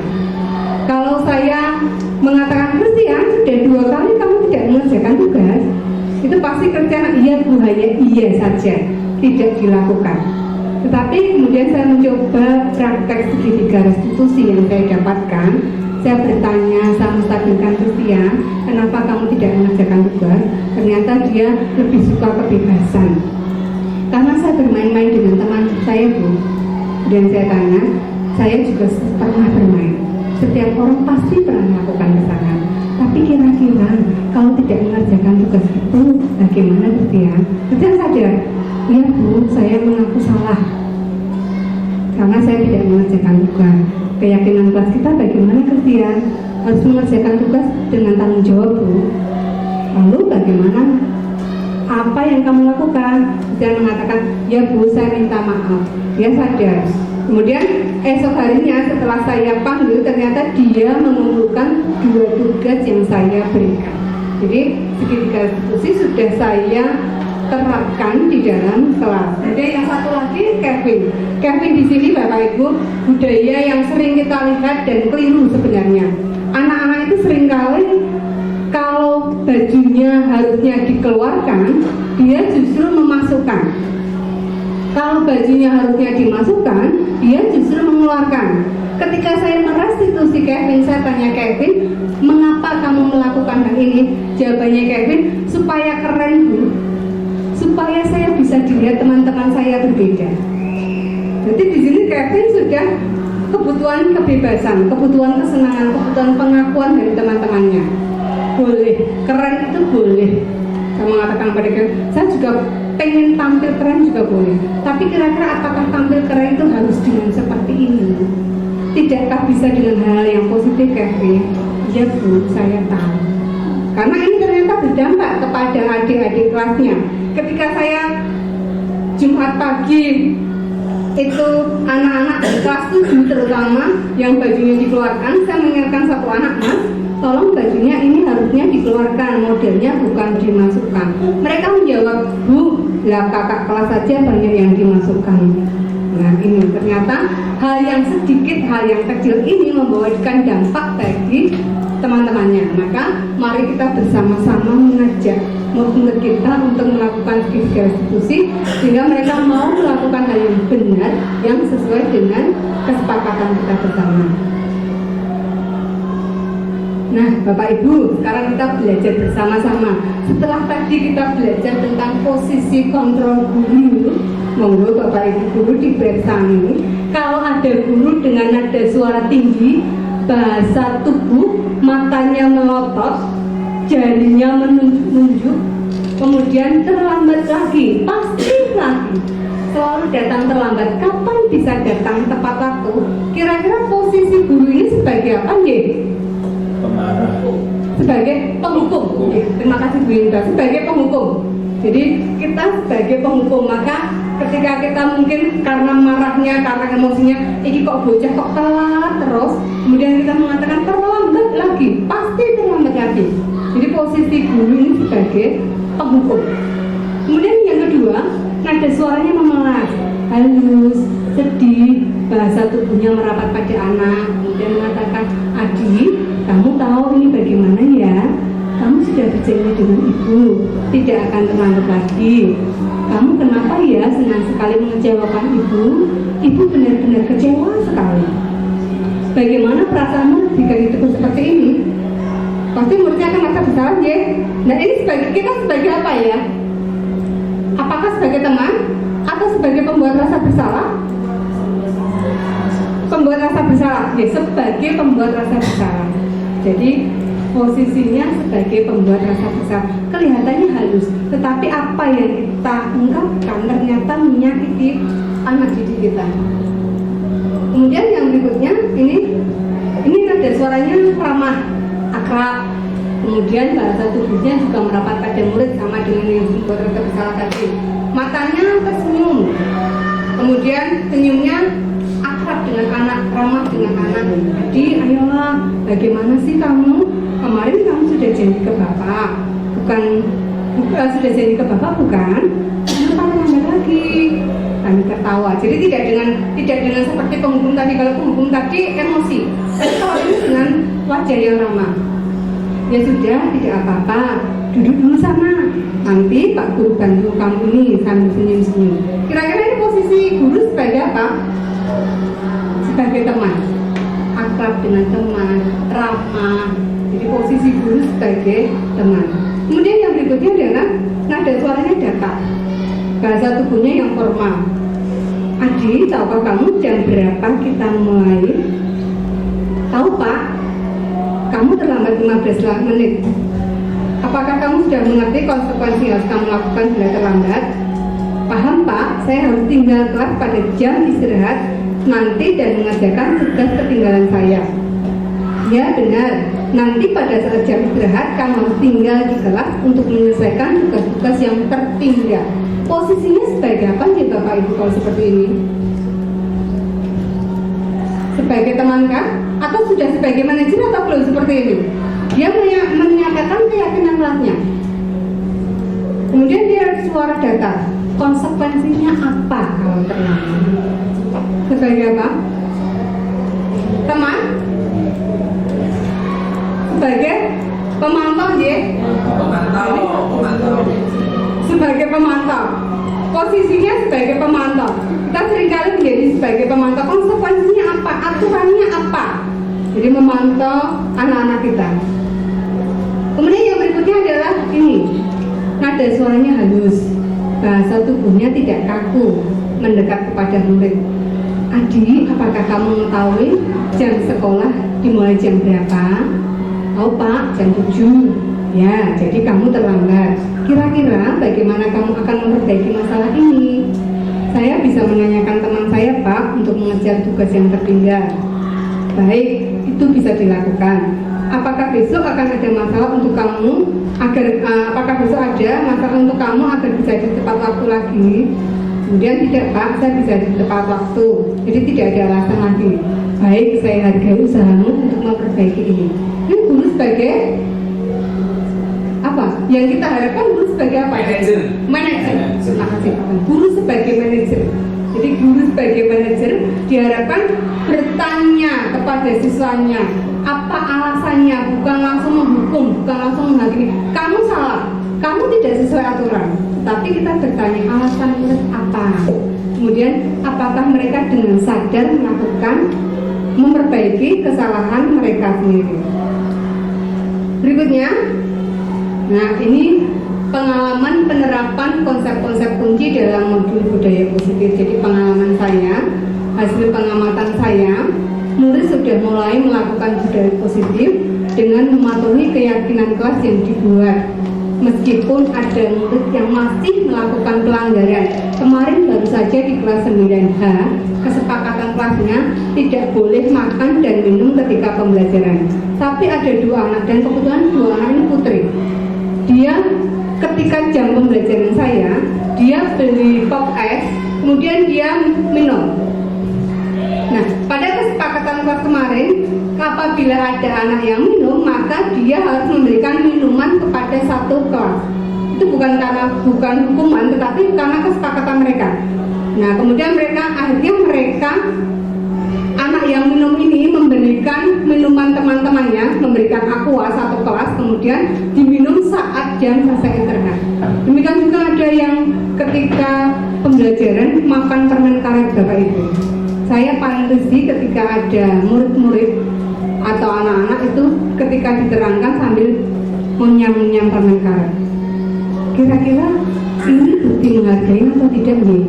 Kalau saya mengatakan Christian sudah 2 kali kamu tidak mengerjakan tugas, itu itu pasti kerjaan iya Bu, hanya iya saja, tidak dilakukan. Tetapi kemudian saya mencoba praktek segitiga restitusi yang saya dapatkan. Saya bertanya sama stabilkan Christian, kenapa kamu tidak mengerjakan tugas? Ternyata dia lebih suka kebebasan. Karena saya bermain-main dengan teman saya Bu. Dan saya tanya, saya juga pernah bermain. Setiap orang pasti pernah melakukan kesalahan. Tapi kira-kira kalau tidak mengerjakan tugas itu bagaimana Christian? Christian sadar, ya Bu, saya mengaku salah karena saya tidak mengerjakan tugas. Keyakinan kelas kita bagaimana Christian? Harus mengerjakan tugas dengan tanggung jawab Bu. Lalu bagaimana? Apa yang kamu lakukan? Dia mengatakan, ya Bu, saya minta maaf. Dia sadar. Kemudian esok harinya setelah saya panggil, ternyata dia mengumpulkan 2 tugas yang saya berikan. Jadi segitiga restitusi sudah saya terapkan di dalam kelas. Kemudian yang satu lagi Kevin. Kevin di sini Bapak Ibu, budaya yang sering kita lihat dan keliru sebenarnya. Anak-anak itu seringkali kalau bajunya harusnya dikeluarkan, dia justru memasukkan. Kalau bajunya harusnya dimasukkan, dia justru mengeluarkan. Ketika saya merestitusi Kevin, saya tanya Kevin, mengapa kamu melakukan hal ini? Jawabannya Kevin, supaya keren Bu, supaya saya bisa dilihat teman-teman saya berbeda. Jadi di sini Kevin sudah kebutuhan kebebasan, kebutuhan kesenangan, kebutuhan pengakuan dari teman-temannya. Boleh, keren itu boleh. Saya mengatakan pada Kevin, saya juga pengen tampil keren juga boleh. Tapi kira-kira apakah tampil keren itu harus dengan seperti ini? Tidakkah bisa dengan hal yang positif Kevin? Ya Bu, saya tahu. Karena ini ternyata berdampak kepada adik-adik kelasnya. Ketika saya Jumat pagi itu anak-anak kelas 7 terutama yang bajunya dikeluarkan, saya mengingatkan satu anak, Mas, tolong bajunya ini harusnya dikeluarkan, modelnya bukan dimasukkan. Mereka menjawab, Bu, lah kakak kelas saja banyak yang dimasukkan. Nah ini ternyata hal yang sedikit, hal yang kecil ini membawakan dampak bagi teman-temannya. Maka mari kita bersama-sama mengajak murid kita untuk melakukan segitiga restitusi sehingga mereka mau melakukan hal yang benar yang sesuai dengan kesepakatan kita bersama. Nah Bapak Ibu, sekarang kita belajar bersama-sama. Setelah tadi kita belajar tentang posisi kontrol guru, monggo Bapak Ibu guru dibersami. Kalau ada guru dengan nada suara tinggi, bahasa tubuh, matanya melotot, jarinya menunjuk-nunjuk, kemudian terlambat lagi, pasti lagi, selalu datang terlambat. Kapan bisa datang tepat waktu? Kira-kira posisi guru ini sebagai apa ya? Pemarah. Sebagai penghukum. Ya, terima kasih Bu Indah. Sebagai penghukum. Jadi kita sebagai penghukum, maka ketika kita mungkin karena marahnya, karena emosinya, ini kok bocah kok telat terus, kemudian kita mengatakan terlambat lagi, pasti terlambat lagi. Jadi posisi guru ini sebagai penghukum. Kemudian yang kedua, nada suaranya memelas, halus, sedih, bahasa tubuhnya merapat pada anak, kemudian mengatakan, Adi, kamu tahu ini bagaimana ya? Kamu sudah berjanji dengan ibu, tidak akan terlambat lagi. Kamu kenapa ya senang sekali mengecewakan ibu? Ibu benar-benar kecewa sekali. Bagaimana perasaanmu jika ditegur seperti ini? Pasti muridnya akan merasa bersalah ya. Nah ini kita sebagai apa ya? Apakah sebagai teman atau sebagai pembuat rasa bersalah? Pembuat rasa bersalah, ya sebagai pembuat rasa bersalah. Jadi posisinya sebagai pembuat rasa bersalah. Kelihatannya halus, tetapi apa yang kita ungkapkan ternyata menyakiti anak didik kita. Kemudian yang berikutnya ini nada suaranya ramah, akrab. Kemudian bahasa tubuhnya juga merapat pada murid sama dengan yang membuat rasa bersalah tadi. Matanya tersenyum. Kemudian senyumnya akrab dengan anak, ramah dengan anak. Jadi ayolah, bagaimana sih kamu? Kemarin kamu sudah janji ke bapak, sudah janji ke bapak bukan? Kenapa lambat lagi? Kami tertawa. Jadi tidak dengan seperti penghukum tadi. Kalau penghukum tadi emosi, tapi kalau ini dengan wajah yang ramah. Ya sudah, tidak apa-apa. duduk dulu sana. Nanti Pak Guru bantu kamu ini sambil senyum-senyum. Kira-kira ini posisi guru sebagai apa? Sebagai teman, akrab dengan teman, ramah. Jadi posisi guru sebagai teman. Kemudian yang berikutnya adalah nada suaranya datar, bahasa tubuhnya yang formal. Adi, tahukah kamu jam berapa kita mulai? Tahu Pak, kamu terlambat 15 menit. Apakah kamu sudah mengerti konsekuensi yang harus kamu lakukan bila terlambat? Paham Pak, saya harus tinggal kelas pada jam istirahat nanti dan mengerjakan tugas ketinggalan saya. Ya benar, nanti pada saat jam istirahat kamu harus tinggal di kelas untuk menyelesaikan tugas-tugas yang tertinggal. Posisinya sebagai apa nih Bapak Ibu kalau seperti ini? Sebagai teman kah? Atau sudah sebagai manajer atau belum seperti ini? Dia menyatakan keyakinan kelasnya. Kemudian dia suara datar. Konsekuensinya apa kalau terlambat? Sebagai apa? Teman? Sebagai pemantau ya? Pemantau. Sebagai pemantau. Posisinya sebagai pemantau. Kita seringkali menjadi sebagai pemantau. Konsekuensinya apa? Aturannya apa? Jadi memantau anak-anak kita. Kemudian yang berikutnya adalah ini, nada suaranya halus, bahasa tubuhnya tidak kaku, mendekat kepada murid. Adi, apakah kamu mengetahui jam sekolah dimulai jam berapa? Tahu Pak, jam 7. Ya, jadi kamu terlambat. Kira-kira bagaimana kamu akan memperbaiki masalah ini? Saya bisa menanyakan teman saya Pak untuk mengejar tugas yang tertinggal. Baik, itu bisa dilakukan. Apakah besok akan ada masalah untuk kamu apakah besok ada masalah untuk kamu agar bisa di tepat waktu lagi? Kemudian tidak Pak, saya bisa di tepat waktu. Jadi tidak ada alasan lagi. Baik, saya hargai usahamu untuk memperbaiki ini. Ini guru sebagai apa? Yang kita harapkan guru sebagai apa? Manajer. Terima kasih Pak. Guru sebagai manajer. Jadi guru sebagai manajer diharapkan bertanya kepada siswanya apa alasannya, bukan langsung menghukum, bukan langsung menghakimi. Kamu salah, kamu tidak sesuai aturan. Tapi kita bertanya alasan murid apa. Kemudian apakah mereka dengan sadar melakukan memperbaiki kesalahan mereka sendiri. Berikutnya, nah ini pengalaman penerapan konsep-konsep kunci dalam modul budaya positif. Jadi pengalaman saya, hasil pengamatan saya, murid sudah mulai melakukan budaya positif dengan mematuhi keyakinan kelas yang dibuat. Meskipun ada murid yang masih melakukan pelanggaran. Kemarin baru saja di kelas 9H, kesepakatan kelasnya tidak boleh makan dan minum ketika pembelajaran. Tapi ada 2 anak dan kebetulan 2 anak ini putri. Dia ketika jam pembelajaran saya, dia beli pop es, kemudian dia minum. Nah, pada kesepakatan kelas kemarin, apabila ada anak yang minum, maka dia harus memberikan minuman kepada satu kelas. Itu bukan hukuman, tetapi karena kesepakatan mereka. Nah, kemudian akhirnya anak yang minum ini memberikan minuman teman-temannya, memberikan aqua satu kelas, kemudian diminum saat jam selesai internet. Demikian juga ada yang ketika pembelajaran makan permen karet Bapak Ibu. Saya paling risih ketika ada murid-murid atau anak-anak itu ketika diterangkan sambil menyam-nyam permen karet. Kira-kira ini bukti menghargai atau tidak nih?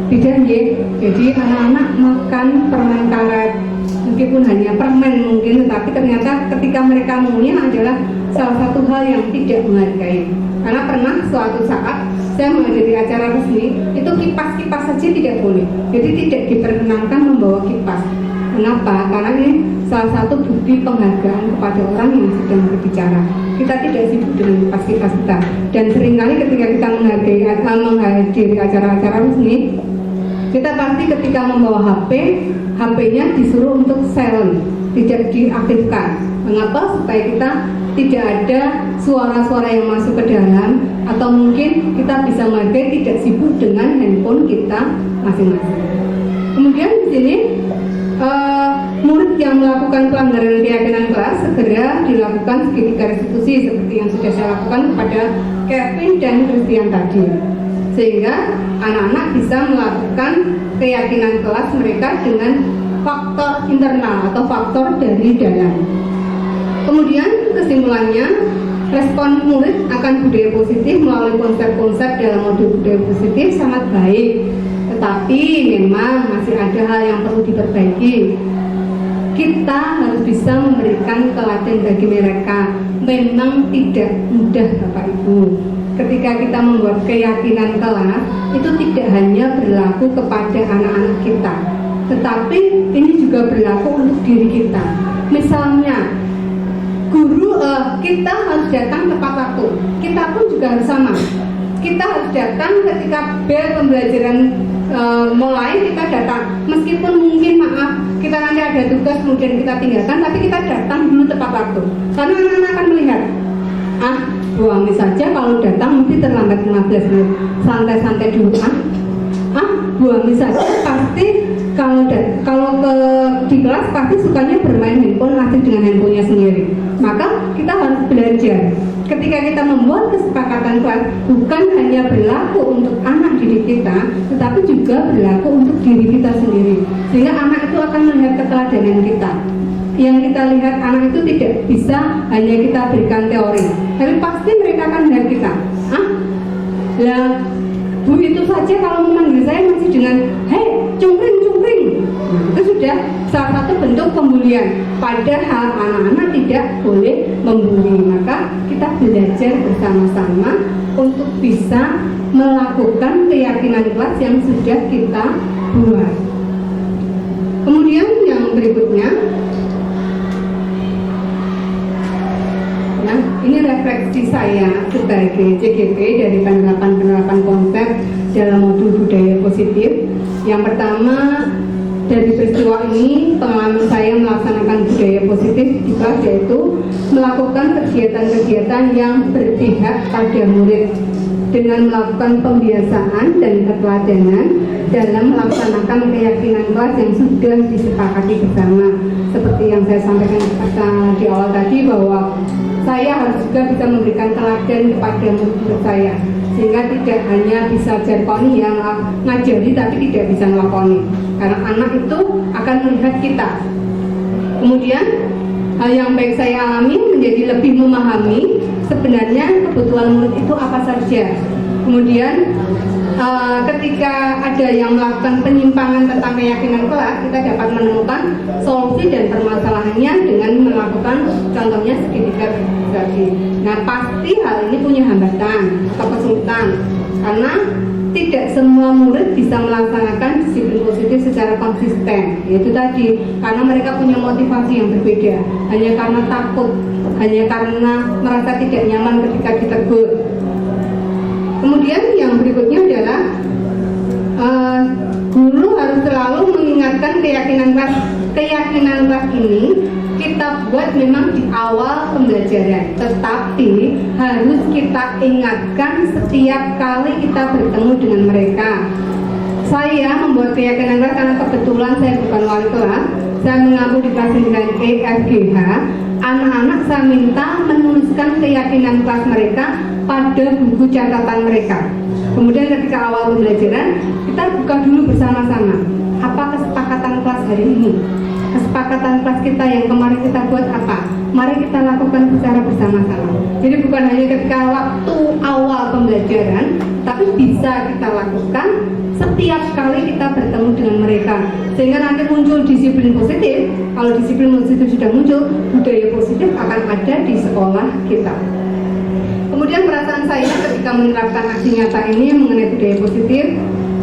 Tidak ya, jadi anak-anak makan permen karet meskipun hanya permen mungkin, tetapi ternyata ketika mereka mengunyah adalah salah satu hal yang tidak menghargai. Karena pernah suatu saat saya menghadiri acara resmi, itu kipas-kipas saja tidak boleh, jadi tidak diperkenankan membawa kipas. Kenapa? Karena ini salah satu bukti penghargaan kepada orang yang sedang berbicara. Kita tidak sibuk dengan kipas-kipas kita, dan seringkali ketika kita menghadiri acara-acara resmi, kita pasti ketika membawa HP-nya disuruh untuk silent, tidak diaktifkan. Mengapa? Supaya kita tidak ada suara-suara yang masuk ke dalam, atau mungkin kita bisa menghargai tidak sibuk dengan handphone kita masing-masing. Kemudian di sini murid yang melakukan pelanggaran keyakinan kelas segera dilakukan segitiga restitusi seperti yang sudah saya lakukan kepada Kevin dan Christian tadi, sehingga anak-anak bisa melakukan keyakinan kelas mereka dengan faktor internal atau faktor dari dalam. Kemudian kesimpulannya, respon murid akan budaya positif melalui konsep-konsep dalam modul budaya positif sangat baik, tetapi memang masih ada hal yang perlu diperbaiki. Kita harus bisa memberikan teladan bagi mereka. Memang tidak mudah Bapak Ibu. Ketika kita membuat keyakinan kelas, itu tidak hanya berlaku kepada anak-anak kita, tetapi ini juga berlaku untuk diri kita. Misalnya, guru kita harus datang tepat waktu. Kita pun juga harus sama. Kita harus datang ketika bel pembelajaran mulai, kita datang. Meskipun mungkin maaf, kita nanti ada tugas kemudian kita tinggalkan, tapi kita datang dulu tepat waktu. Karena anak-anak akan melihat, buang saja kalau datang mesti terlambat 15 menit. Santai-santai dulu, buang saja pasti kalau di kelas pasti sukanya bermain handphone, asik dengan handphonenya sendiri. Maka kita harus belajar. Ketika kita membuat kesepakatan kelas, bukan hanya berlaku untuk anak didik kita, tetapi juga berlaku untuk diri kita sendiri. Sehingga anak itu akan melihat keteladanan kita. Yang kita lihat anak itu tidak bisa hanya kita berikan teori, tapi pasti mereka akan melihat kita. Bu itu saja kalau memanggil saya masih dengan hei cungkring. Itu sudah salah satu bentuk pembulian. Padahal anak-anak tidak boleh membuli. Maka kita belajar bersama-sama untuk bisa melakukan keyakinan kelas yang sudah kita buat. Kemudian yang berikutnya, ini refleksi saya sebagai CGP dari penerapan konsep dalam modul budaya positif. Yang pertama, dari peristiwa ini pengalaman saya melaksanakan budaya positif di kelas, yaitu melakukan kegiatan-kegiatan yang berpihak pada murid dengan melakukan pembiasaan dan keteladanan dalam melaksanakan keyakinan kelas yang sudah disepakati bersama. Seperti yang saya sampaikan di awal tadi, bahwa saya harus juga bisa memberikan teladan kepada murid saya, sehingga tidak hanya bisa jarkoni yang ngajari tapi tidak bisa ngelakoni, karena anak itu akan melihat kita. Kemudian hal yang baik saya alami menjadi lebih memahami sebenarnya kebutuhan murid itu apa saja. Kemudian ketika ada yang melakukan penyimpangan tentang keyakinan kelas, kita dapat menemukan solusi dan permasalahannya dengan melakukan contohnya segitiga restitusi. Nah, pasti hal ini punya hambatan atau kesulitan, karena tidak semua murid bisa melaksanakan disiplin positif secara konsisten. Yaitu tadi, karena mereka punya motivasi yang berbeda, hanya karena takut, hanya karena merasa tidak nyaman ketika ditegur. Kemudian yang berikutnya adalah guru harus selalu mengingatkan keyakinan kelas ini kita buat memang di awal pembelajaran, tetapi harus kita ingatkan setiap kali kita bertemu dengan mereka. Saya membuat keyakinan kelas karena kebetulan saya bukan wali kelas, saya mengaku di kelas 9 EFGH. Anak-anak saya minta menuliskan keyakinan kelas mereka pada buku catatan mereka. Kemudian ketika awal pembelajaran, kita buka dulu bersama-sama apa kesepakatan kelas hari ini. Kesepakatan kelas kita yang kemarin kita buat apa? Mari kita lakukan secara bersama-sama. Jadi bukan hanya ketika waktu awal pembelajaran, tapi bisa kita lakukan setiap kali kita bertemu dengan mereka, sehingga nanti muncul disiplin positif. Kalau disiplin positif sudah muncul, budaya positif akan ada di sekolah kita. Kemudian perasaan saya ketika menerapkan aksi nyata ini mengenai budaya positif,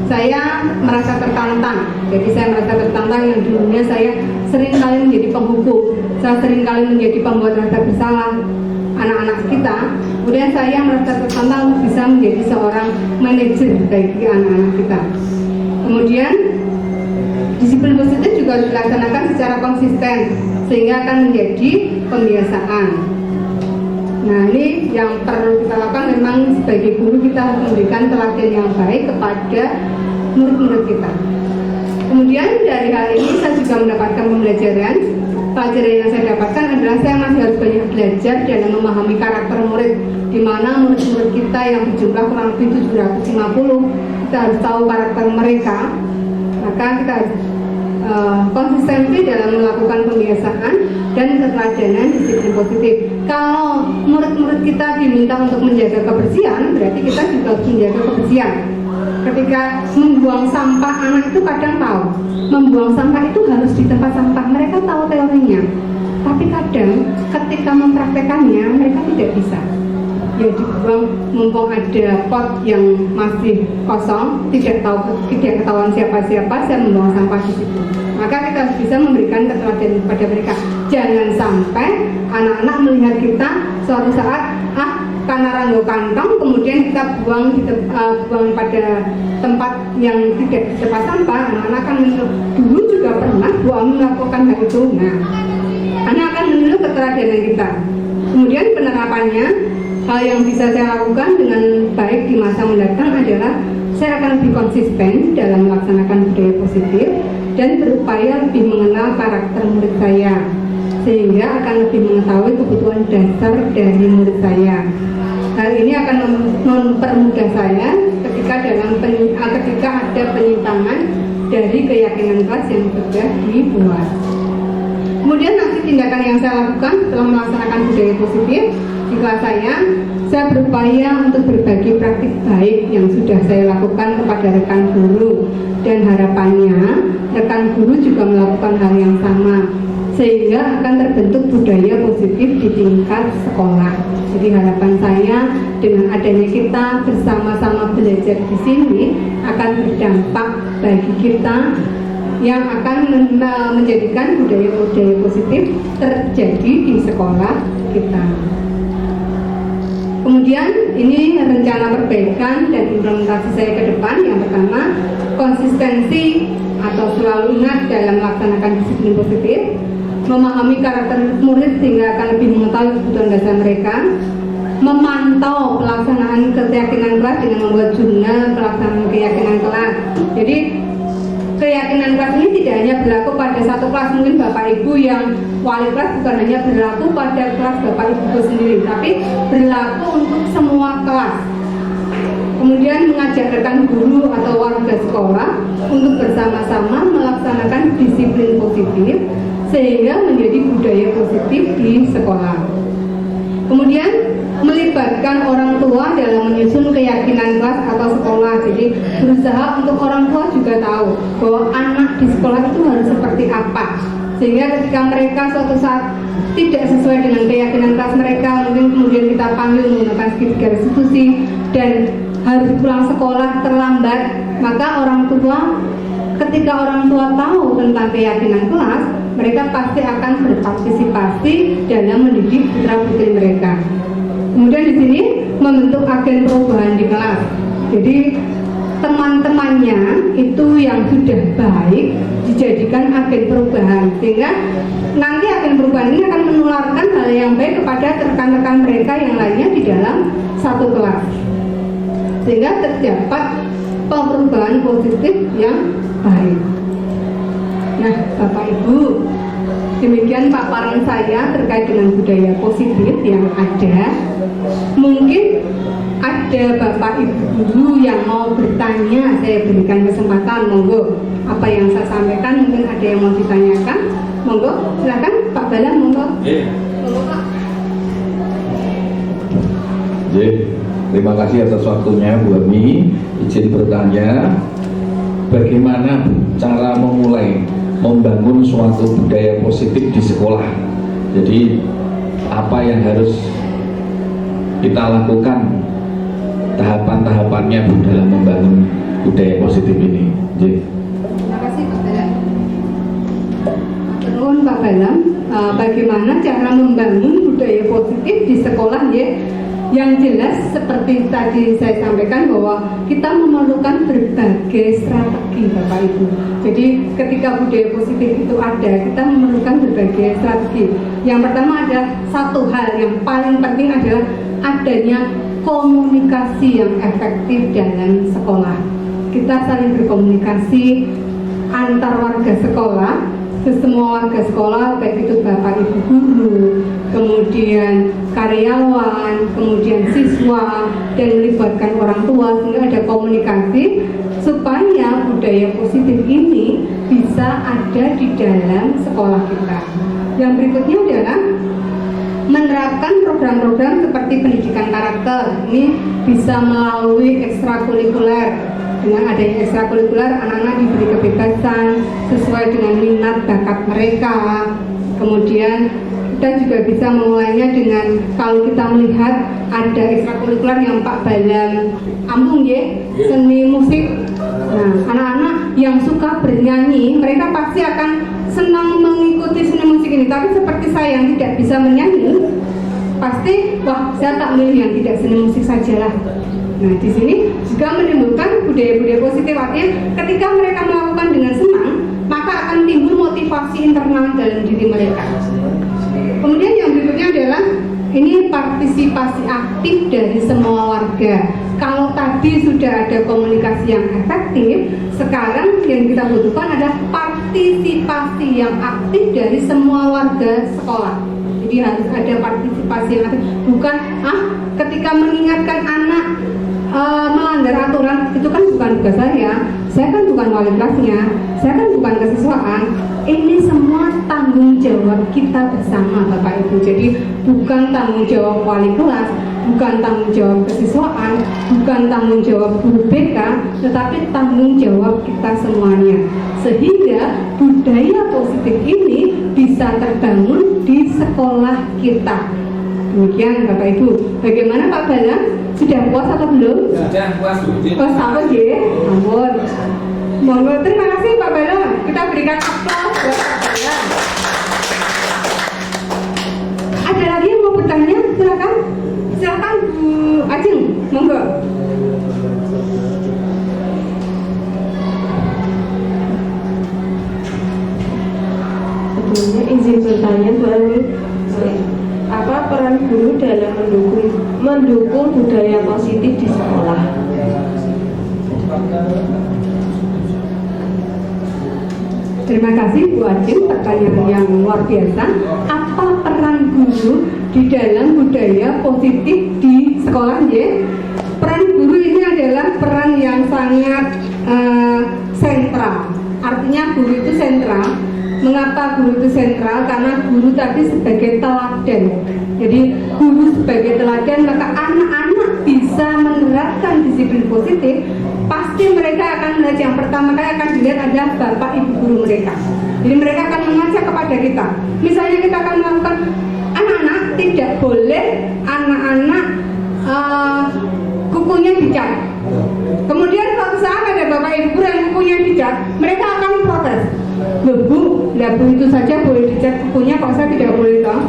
saya merasa tertantang. Jadi saya merasa tertantang yang dulunya saya sering kali menjadi penghukum, saya sering kali menjadi pembuat rasa bersalah anak-anak kita. Kemudian saya merasa tertantang untuk bisa menjadi seorang manajer bagi anak-anak kita. Kemudian disiplin positif juga dilaksanakan secara konsisten sehingga akan menjadi pembiasaan. Nah, ini yang perlu kita lakukan. Memang sebagai guru kita harus memberikan teladan yang baik kepada murid-murid kita. Kemudian dari hal ini saya juga mendapatkan pembelajaran. Pelajaran yang saya dapatkan adalah saya masih harus banyak belajar dalam memahami karakter murid, di mana murid-murid kita yang berjumlah kurang lebih 750, kita harus tahu karakter mereka. Maka kita harus konsistensi dalam melakukan pembiasaan dan keteladanan disiplin positif. Kalau murid-murid kita diminta untuk menjaga kebersihan, berarti kita juga harus menjaga kebersihan. Ketika membuang sampah, anak itu kadang tahu membuang sampah itu harus di tempat sampah, mereka tahu teorinya, tapi kadang ketika mempraktekannya mereka tidak bisa. Ya dibuang, mumpung ada pot yang masih kosong, tidak ketahuan siapa-siapa, saya membuang sampah di situ. Maka kita harus bisa memberikan keteladanan kepada mereka. Jangan sampai anak-anak melihat kita suatu saat karena ranggo kantong, kemudian kita buang pada tempat yang tidak di tempat sampah. Anak-anak akan dulu juga pernah melakukan hal itu. Nah, anak akan meniru keteladanan kita. Kemudian penerapannya, hal yang bisa saya lakukan dengan baik di masa mendatang adalah saya akan lebih konsisten dalam melaksanakan budaya positif dan berupaya lebih mengenal karakter murid saya, sehingga akan lebih mengetahui kebutuhan dasar dari murid saya. Hal ini akan mempermudah saya ketika ada penyimpangan dari keyakinan kelas yang sudah dibuat. Kemudian nanti tindakan yang saya lakukan setelah melaksanakan budaya positif di kelas saya berupaya untuk berbagi praktik baik yang sudah saya lakukan kepada rekan guru, dan harapannya rekan guru juga melakukan hal yang sama, sehingga akan terbentuk budaya positif di tingkat sekolah. Jadi harapan saya dengan adanya kita bersama-sama belajar di sini akan berdampak bagi kita yang akan menjadikan budaya-budaya positif terjadi di sekolah kita. Kemudian ini rencana perbaikan dan implementasi saya ke depan. Yang pertama, konsistensi atau selalu ingat dalam melaksanakan disiplin positif, memahami karakter murid sehingga akan lebih mengetahui kebutuhan dasar mereka, memantau pelaksanaan keyakinan kelas dengan membuat jurnal pelaksanaan keyakinan kelas. Jadi keyakinan kelas ini tidak hanya berlaku pada satu kelas. Mungkin Bapak Ibu yang wali kelas bukan hanya berlaku pada kelas Bapak Ibu sendiri, tapi berlaku untuk semua kelas. Kemudian mengajak rekan guru atau warga sekolah untuk bersama-sama melaksanakan disiplin positif sehingga menjadi budaya positif di sekolah. Kemudian melibatkan orang tua dalam menyusun keyakinan kelas atau sekolah. Jadi berusaha untuk orang tua juga tahu bahwa anak di sekolah itu harus seperti apa, sehingga ketika mereka suatu saat tidak sesuai dengan keyakinan kelas mereka, mungkin kemudian kita panggil menggunakan segitiga restitusi dan harus pulang sekolah terlambat, maka orang tua, ketika orang tua tahu tentang keyakinan kelas, mereka pasti akan berpartisipasi dalam mendidik putra-putri mereka. Kemudian di sini membentuk agen perubahan di kelas. Jadi teman-temannya itu yang sudah baik dijadikan agen perubahan, sehingga nanti agen perubahan ini akan menularkan hal yang baik kepada rekan-rekan mereka yang lainnya di dalam satu kelas, sehingga terdapat perubahan positif yang baik. Nah, Bapak Ibu, demikian paparan saya terkait dengan budaya positif yang ada. Mungkin ada Bapak Ibu guru yang mau bertanya, saya berikan kesempatan, monggo. Apa yang saya sampaikan mungkin ada yang mau ditanyakan, monggo. Silakan Pak Bala, monggo. Monggo Pak. Terima kasih atas waktunya Bu Ami. Izin bertanya, bagaimana cara memulai membangun suatu budaya positif di sekolah? Jadi apa yang harus kita lakukan, tahapan-tahapannya Bu dalam membangun budaya positif ini? Terima kasih Pak Bala. Terus Pak Bala, bagaimana cara membangun budaya positif di sekolah ya? Yang jelas seperti tadi saya sampaikan bahwa kita memerlukan berbagai strategi Bapak Ibu. Jadi ketika budaya positif itu ada, kita memerlukan berbagai strategi. Yang pertama ada satu hal yang paling penting adalah adanya komunikasi yang efektif dalam sekolah. Kita saling berkomunikasi antar warga sekolah, semua warga sekolah, baik itu bapak ibu guru, kemudian karyawan, kemudian siswa, dan melibatkan orang tua, sehingga ada komunikasi supaya budaya positif ini bisa ada di dalam sekolah kita. Yang berikutnya adalah menerapkan program-program seperti pendidikan karakter. Ini bisa melalui ekstrakurikuler. Dengan adanya ekstrakurikuler, anak-anak diberi kebebasan sesuai dengan minat bakat mereka. Kemudian kita juga bisa memulainya dengan, kalau kita melihat ada ekstrakurikuler yang Pak Balam Ampung ya, seni musik. Nah, anak-anak yang suka bernyanyi, mereka pasti akan senang mengikuti seni musik ini. Tapi seperti saya yang tidak bisa menyanyi, pasti wah saya tak milih yang tidak seni musik sajalah. Nah, di sini juga menimbulkan budaya-budaya positif, artinya ketika mereka melakukan dengan senang, maka akan timbul motivasi internal dalam diri mereka. Kemudian yang berikutnya adalah ini partisipasi aktif dari semua warga. Kalau tadi sudah ada komunikasi yang efektif, sekarang yang kita butuhkan adalah partisipasi yang aktif dari semua warga sekolah. Jadi harus ada partisipasi yang aktif, bukan ketika mengingatkan anak melanggar aturan, itu kan bukan tugas saya kan bukan wali kelasnya, saya kan bukan kesiswaan. Ini semua tanggung jawab kita bersama Bapak Ibu. Jadi bukan tanggung jawab wali kelas, bukan tanggung jawab kesiswaan, bukan tanggung jawab guru BK, tetapi tanggung jawab kita semuanya. Sehingga budaya positif ini bisa terbangun di sekolah kita. Demikian Bapak Ibu. Bagaimana Pak Balang? Sudah puas atau belum? Sudah puas, Bu. Puas apa ya? Ampun. Monggo, terima kasih Pak Balang. Kita berikan aplaus buat Pak Balang. Ada lagi yang mau bertanya? Silakan. Silakan Bu Ajeng. Monggo. Sebelumnya izin bertanya Bu Ani, apa peran guru dalam mendukung budaya positif di sekolah? Terima kasih Bu Ajeng, pertanyaan yang luar biasa. Apa peran guru di dalam budaya positif di sekolah ya? Peran guru ini adalah peran yang sangat sentral. Artinya guru itu sentral. Mengapa guru itu sentral? Karena guru tadi sebagai teladan. Jadi guru sebagai teladan, maka anak-anak bisa menerapkan disiplin positif. Pasti mereka akan melihat, yang pertama kali akan dilihat adalah bapak ibu guru mereka. Jadi mereka akan mengajak kepada kita. Misalnya kita akan melakukan, anak-anak tidak boleh anak-anak kukunya dicat. Kemudian suatu saat ada bapak ibu guru yang kukunya dicat, mereka akan protes. Bu, itu saja boleh dicat kukunya, kok saya tidak boleh toh?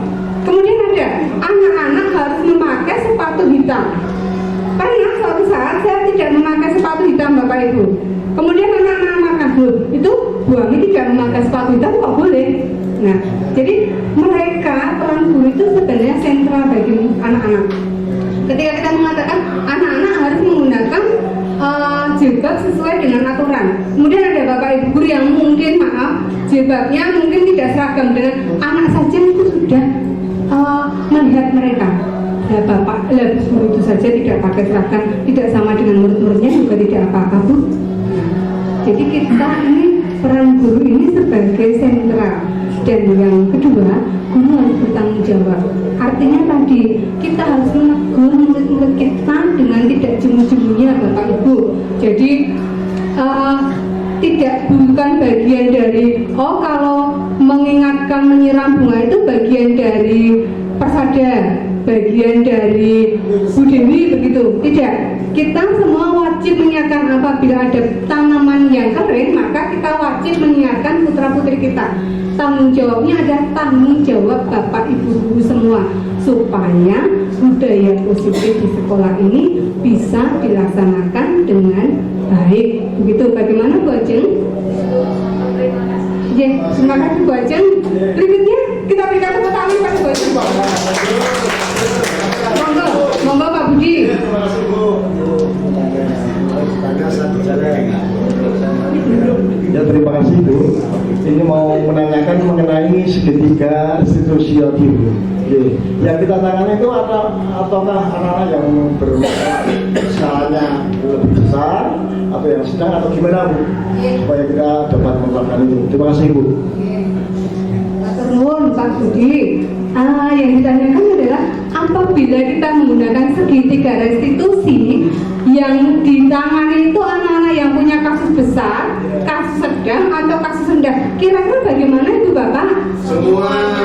Kemudian ada anak-anak harus memakai sepatu hitam. Pernah suatu saat saya tidak memakai sepatu hitam Bapak Ibu. Kemudian anak-anak makan, itu Bu Ami tidak memakai sepatu hitam kok boleh? Nah, jadi mereka, peran guru itu sebenarnya sentral bagi anak-anak. Ketika kita mengatakan anak-anak harus menggunakan jilbab sesuai dengan aturan. Kemudian ada bapak ibu guru yang mungkin jilbabnya mungkin tidak seragam dengan anak saja, itu sudah melihat mereka. Ya bapak guru itu saja tidak pakai seragam, tidak sama dengan murid-muridnya juga tidak apa-apa Bu. Jadi kita ini peran guru ini sebagai sentral. Dan yang kedua, guru harus bertanggung jawab. Artinya tadi kita harus menegur murid-murid kita dengan tidak jemu-jemunya Bapak Ibu. Jadi bukan bagian dari kalau mengingatkan menyiram bunga itu bagian dari Persada, bagian dari Bu Dewi begitu. Tidak, kita semua wajib mengingatkan apabila ada tanaman yang kering, maka kita wajib mengingatkan putra-putri kita. Tanggung jawabnya adalah tanggung jawab Bapak Ibu guru semua, supaya budaya positif di sekolah ini bisa dilaksanakan dengan baik. Begitu, bagaimana Bu Ajeng? Ya, terima kasih Bu Ajeng. Berikutnya kita berikan tepuk tangan pada Bu Ajeng. Monggo Pak Budi. Ada satu cara Ya terima kasih Bu. Ini mau menanyakan mengenai segitiga restitusi audio. Oke. Yang kita tangani itu ataukah anak-anak yang skalanya lebih besar atau yang sedang atau gimana Bu? Supaya kita dapat melakukan itu. Terima kasih Bu. Nuwun Pak Budi. Yang ditanyakan adalah apabila kita menggunakan segitiga restitusi yang ditangani itu anak-anak yang punya kasus besar, kasus sedang atau kasus rendah, kira-kira bagaimana itu Bapak?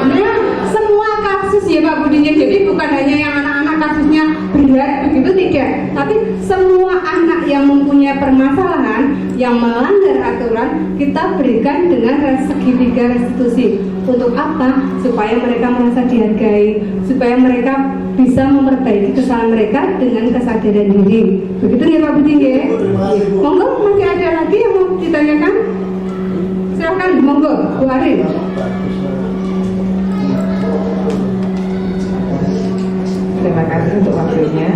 Nah, semua kasus ya Pak Budi. Jadi bukan hanya yang anak-anak kasusnya berat begitu, tidak, tapi semua anak yang mempunyai permasalahan yang melanggar aturan kita berikan dengan segitiga restitusi. Untuk apa? Supaya mereka merasa dihargai, supaya mereka bisa memperbaiki kesalahan mereka dengan kesadaran diri. Begitu ya Pak Budi ya? Monggo, masih ada lagi yang mau ditanyakan? Silakan, monggo Bu Arin. Terima kasih untuk waktunya.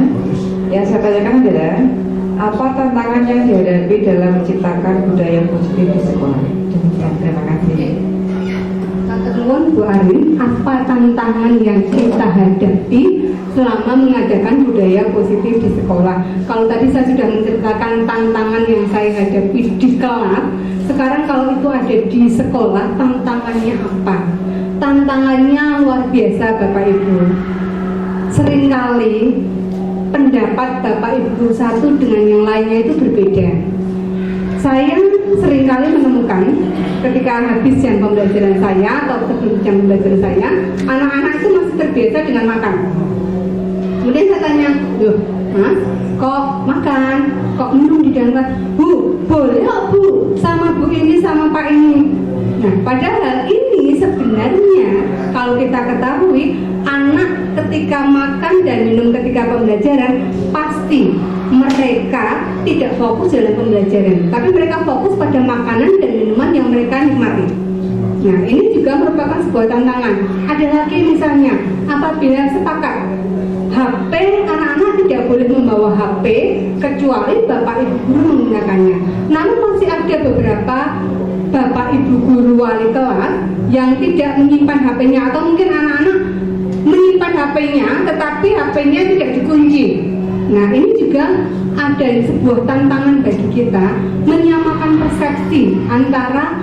Yang saya tanyakan adalah apa tantangan yang dihadapi dalam menciptakan budaya positif di sekolah? Demikian, terima kasih. Nuwun Bu Arin, apa tantangan yang kita hadapi selama mengadakan budaya positif di sekolah? Kalau tadi saya sudah menceritakan tantangan yang saya hadapi di kelas, sekarang kalau itu ada di sekolah, tantangannya apa? Tantangannya luar biasa Bapak Ibu. Seringkali pendapat Bapak Ibu satu dengan yang lainnya itu berbeda. Saya seringkali menemukan ketika habis jam pembelajaran saya atau sebelum jam pembelajaran saya, anak-anak itu masih terbiasa dengan makan. Kemudian saya tanya, loh Mas, kok makan? Kok minum di dalam kelas? Bu, boleh kok Bu, sama Bu ini sama Pak ini. Nah, padahal ini sebenarnya kalau kita ketahui, anak ketika makan dan minum ketika pembelajaran pasti mereka tidak fokus dalam pembelajaran, tapi mereka fokus pada makanan dan minuman yang mereka nikmati. Nah, ini juga merupakan sebuah tantangan. Ada lagi misalnya, apabila sepakat HP, anak-anak tidak boleh membawa HP kecuali Bapak Ibu guru menggunakannya. Namun masih ada beberapa Bapak Ibu guru wali kelas yang tidak menyimpan HP-nya, atau mungkin anak-anak menyimpan HP-nya tetapi HP-nya tidak dikunci. Nah, ini juga ada sebuah tantangan bagi kita menyamakan persepsi antara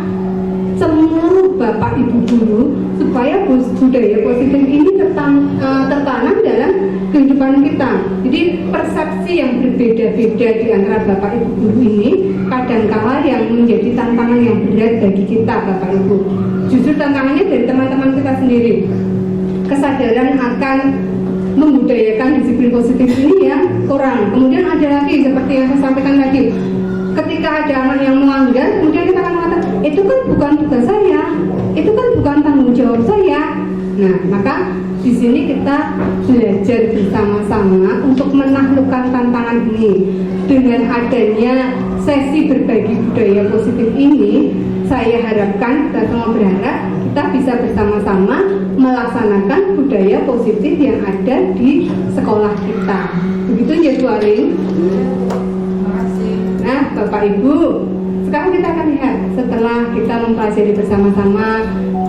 seluruh Bapak Ibu guru supaya budaya positif ini tertanam dalam kehidupan kita. Jadi persepsi yang berbeda-beda di antara Bapak Ibu guru ini kadangkala yang menjadi tantangan yang berat bagi kita Bapak Ibu. Justru tantangannya dari teman-teman kita sendiri. Kesadaran akan membudayakan disiplin positif ini yang kurang. Kemudian ada lagi seperti yang saya sampaikan tadi, ketika ada anak yang melanggar, kemudian kita akan mengatakan itu kan bukan tugas saya, itu kan bukan tanggung jawab saya. Nah, maka di sini kita belajar bersama-sama untuk menaklukkan tantangan ini. Dengan adanya sesi berbagi budaya positif ini, saya harapkan, kita semua berharap kita bisa bersama-sama melaksanakan budaya positif yang ada di sekolah kita. Begitu ya Bu Arin. Nah Bapak Ibu, sekarang kita akan lihat setelah kita mempelajari bersama-sama.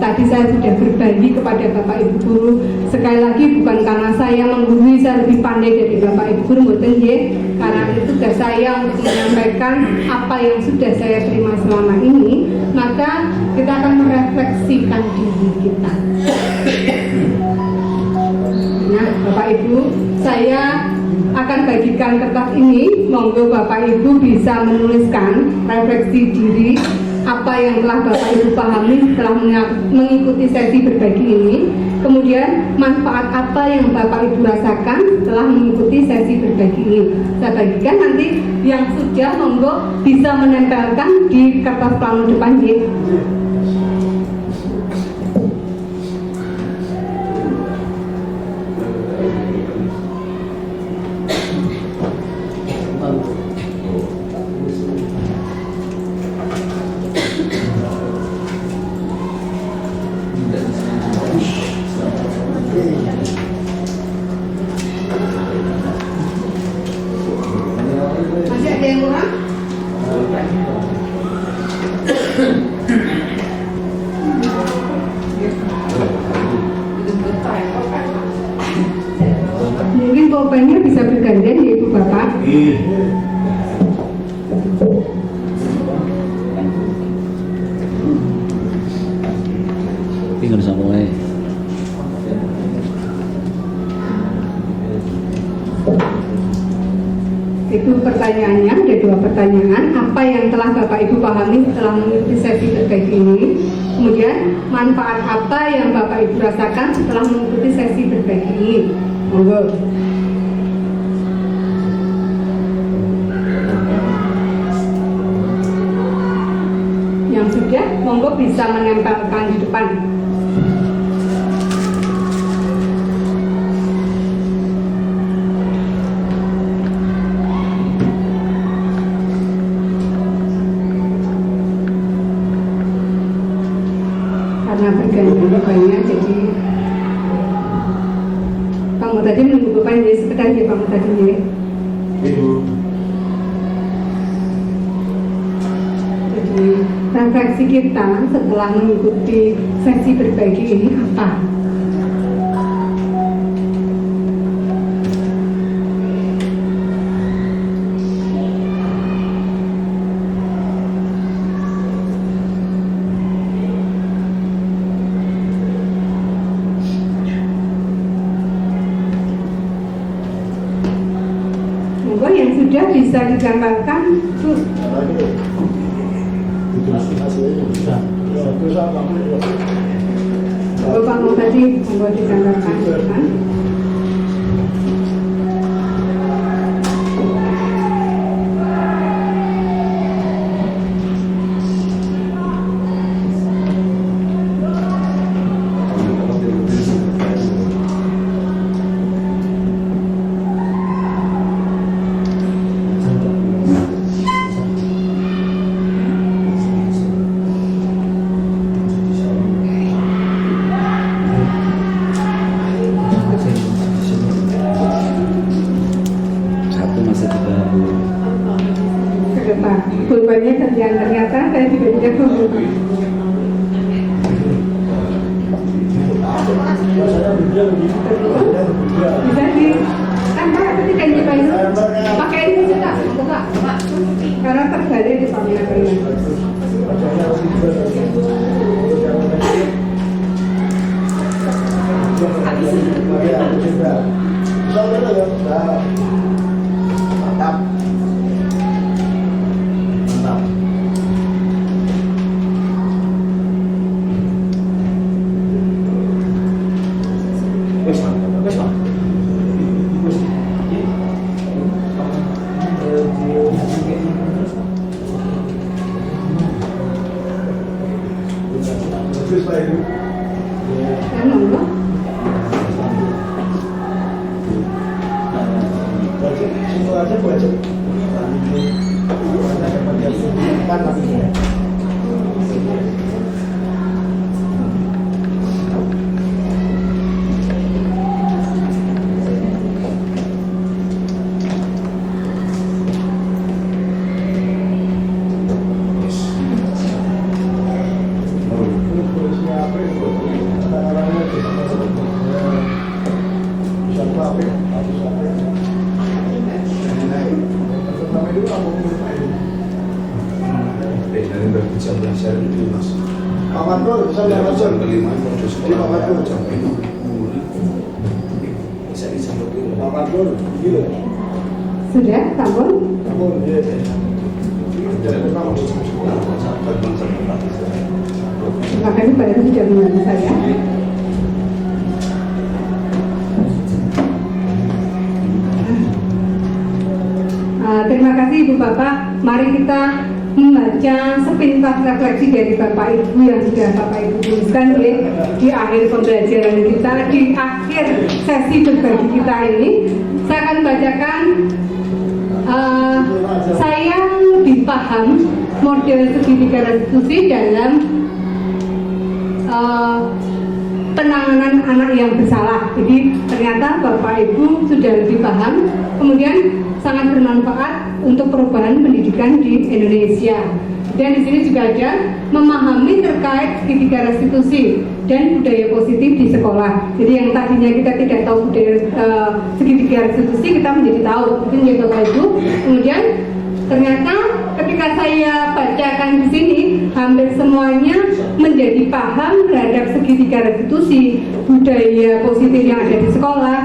Tadi saya sudah berbagi kepada Bapak Ibu guru. Sekali lagi bukan karena saya menggurui, saya lebih pandai dari Bapak Ibu guru, mboten nggih. Karena itu tugas saya untuk menyampaikan apa yang sudah saya terima selama ini. Maka kita akan merefleksikan diri kita. Nah Bapak Ibu, saya akan bagikan kertas ini. Monggo Bapak Ibu bisa menuliskan refleksi diri apa yang telah Bapak Ibu pahami setelah mengikuti sesi berbagi ini. Kemudian manfaat apa yang Bapak Ibu rasakan setelah mengikuti sesi berbagi ini. Saya bagikan, nanti yang sudah monggo bisa menempelkan di kertas plano depan ya. Masih ada yang kurang? Tinggal sama wae. Itu pertanyaannya, ada 2 pertanyaan. Apa yang telah Bapak Ibu pahami setelah mengikuti sesi berbagi ini? Kemudian, manfaat apa yang Bapak Ibu rasakan setelah mengikuti sesi berbagi ini? Monggo. Yang sudah, monggo bisa menempelkan di depan. Karena berganti banyak, jadi kamu tadi menunggu Bapak ini sekedar ya kamu tadi ya. Jadi refleksi kita setelah mengikuti sesi berbagi ini apa? Monggo yang sudah bisa digambarkan, Bu. Monggo Pak Mau tadi, monggo digambarkan. Kan? Satu masih tiga Bu. Ke depan. Pulpennya kerjaan ternyata saya juga tidak tahu. Bisa di tambah tapi kan dipakai pakai ini sudah, buka. Karena terbalik di pameran. Mantap. Mantap. Wes, wes, wes. Dan monggo. Bisa belajar itu Mas. Paman Bro, bisa Jam langsung. kelima mau di sekolah. Di Paman Bro. Jam 5. Bisa disambut dulu. Paman Bro, gitu. Sudah, sampun. Sampun, iya. Jadi kalau di sekolah sampai bangsa Terima kasih Pak Heru sudah membantu saya. Terima kasih Ibu Bapak. Mari kita membaca sepintas refleksi dari Bapak Ibu yang sudah Bapak Ibu tuliskan di akhir pembelajaran kita, di akhir sesi berbagi kita ini. Saya akan bacakan. Saya lebih paham model segitiga restitusi dalam penanganan anak yang bersalah. Jadi ternyata Bapak Ibu sudah lebih paham, kemudian sangat bermanfaat untuk perubahan pendidikan di Indonesia. Dan di sini juga ada memahami terkait segitiga restitusi dan budaya positif di sekolah. Jadi yang tadinya kita tidak tahu budaya segitiga restitusi, kita menjadi tahu. Mungkin ya Bapak Ibu. Kemudian ternyata ketika saya bacakan di sini, hampir semuanya menjadi paham terhadap segitiga restitusi, budaya positif yang ada di sekolah.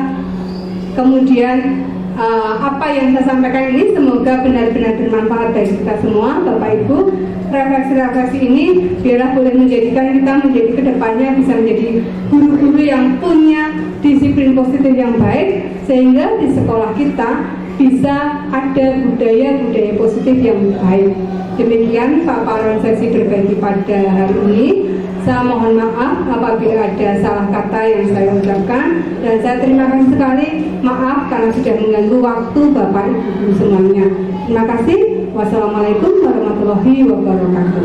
Kemudian apa yang saya sampaikan ini semoga benar-benar bermanfaat bagi kita semua, Bapak Ibu. Refleksi-refleksi ini biarlah boleh menjadikan kita menjadi kedepannya bisa menjadi guru-guru yang punya disiplin positif yang baik, sehingga di sekolah kita bisa ada budaya-budaya positif yang baik. Demikian paparan sesi berbagi pada hari ini. Saya mohon maaf apabila ada salah kata yang saya ucapkan, dan saya terima kasih sekali maaf karena sudah mengganggu waktu Bapak Ibu semuanya. Terima kasih. Wassalamualaikum warahmatullahi wabarakatuh.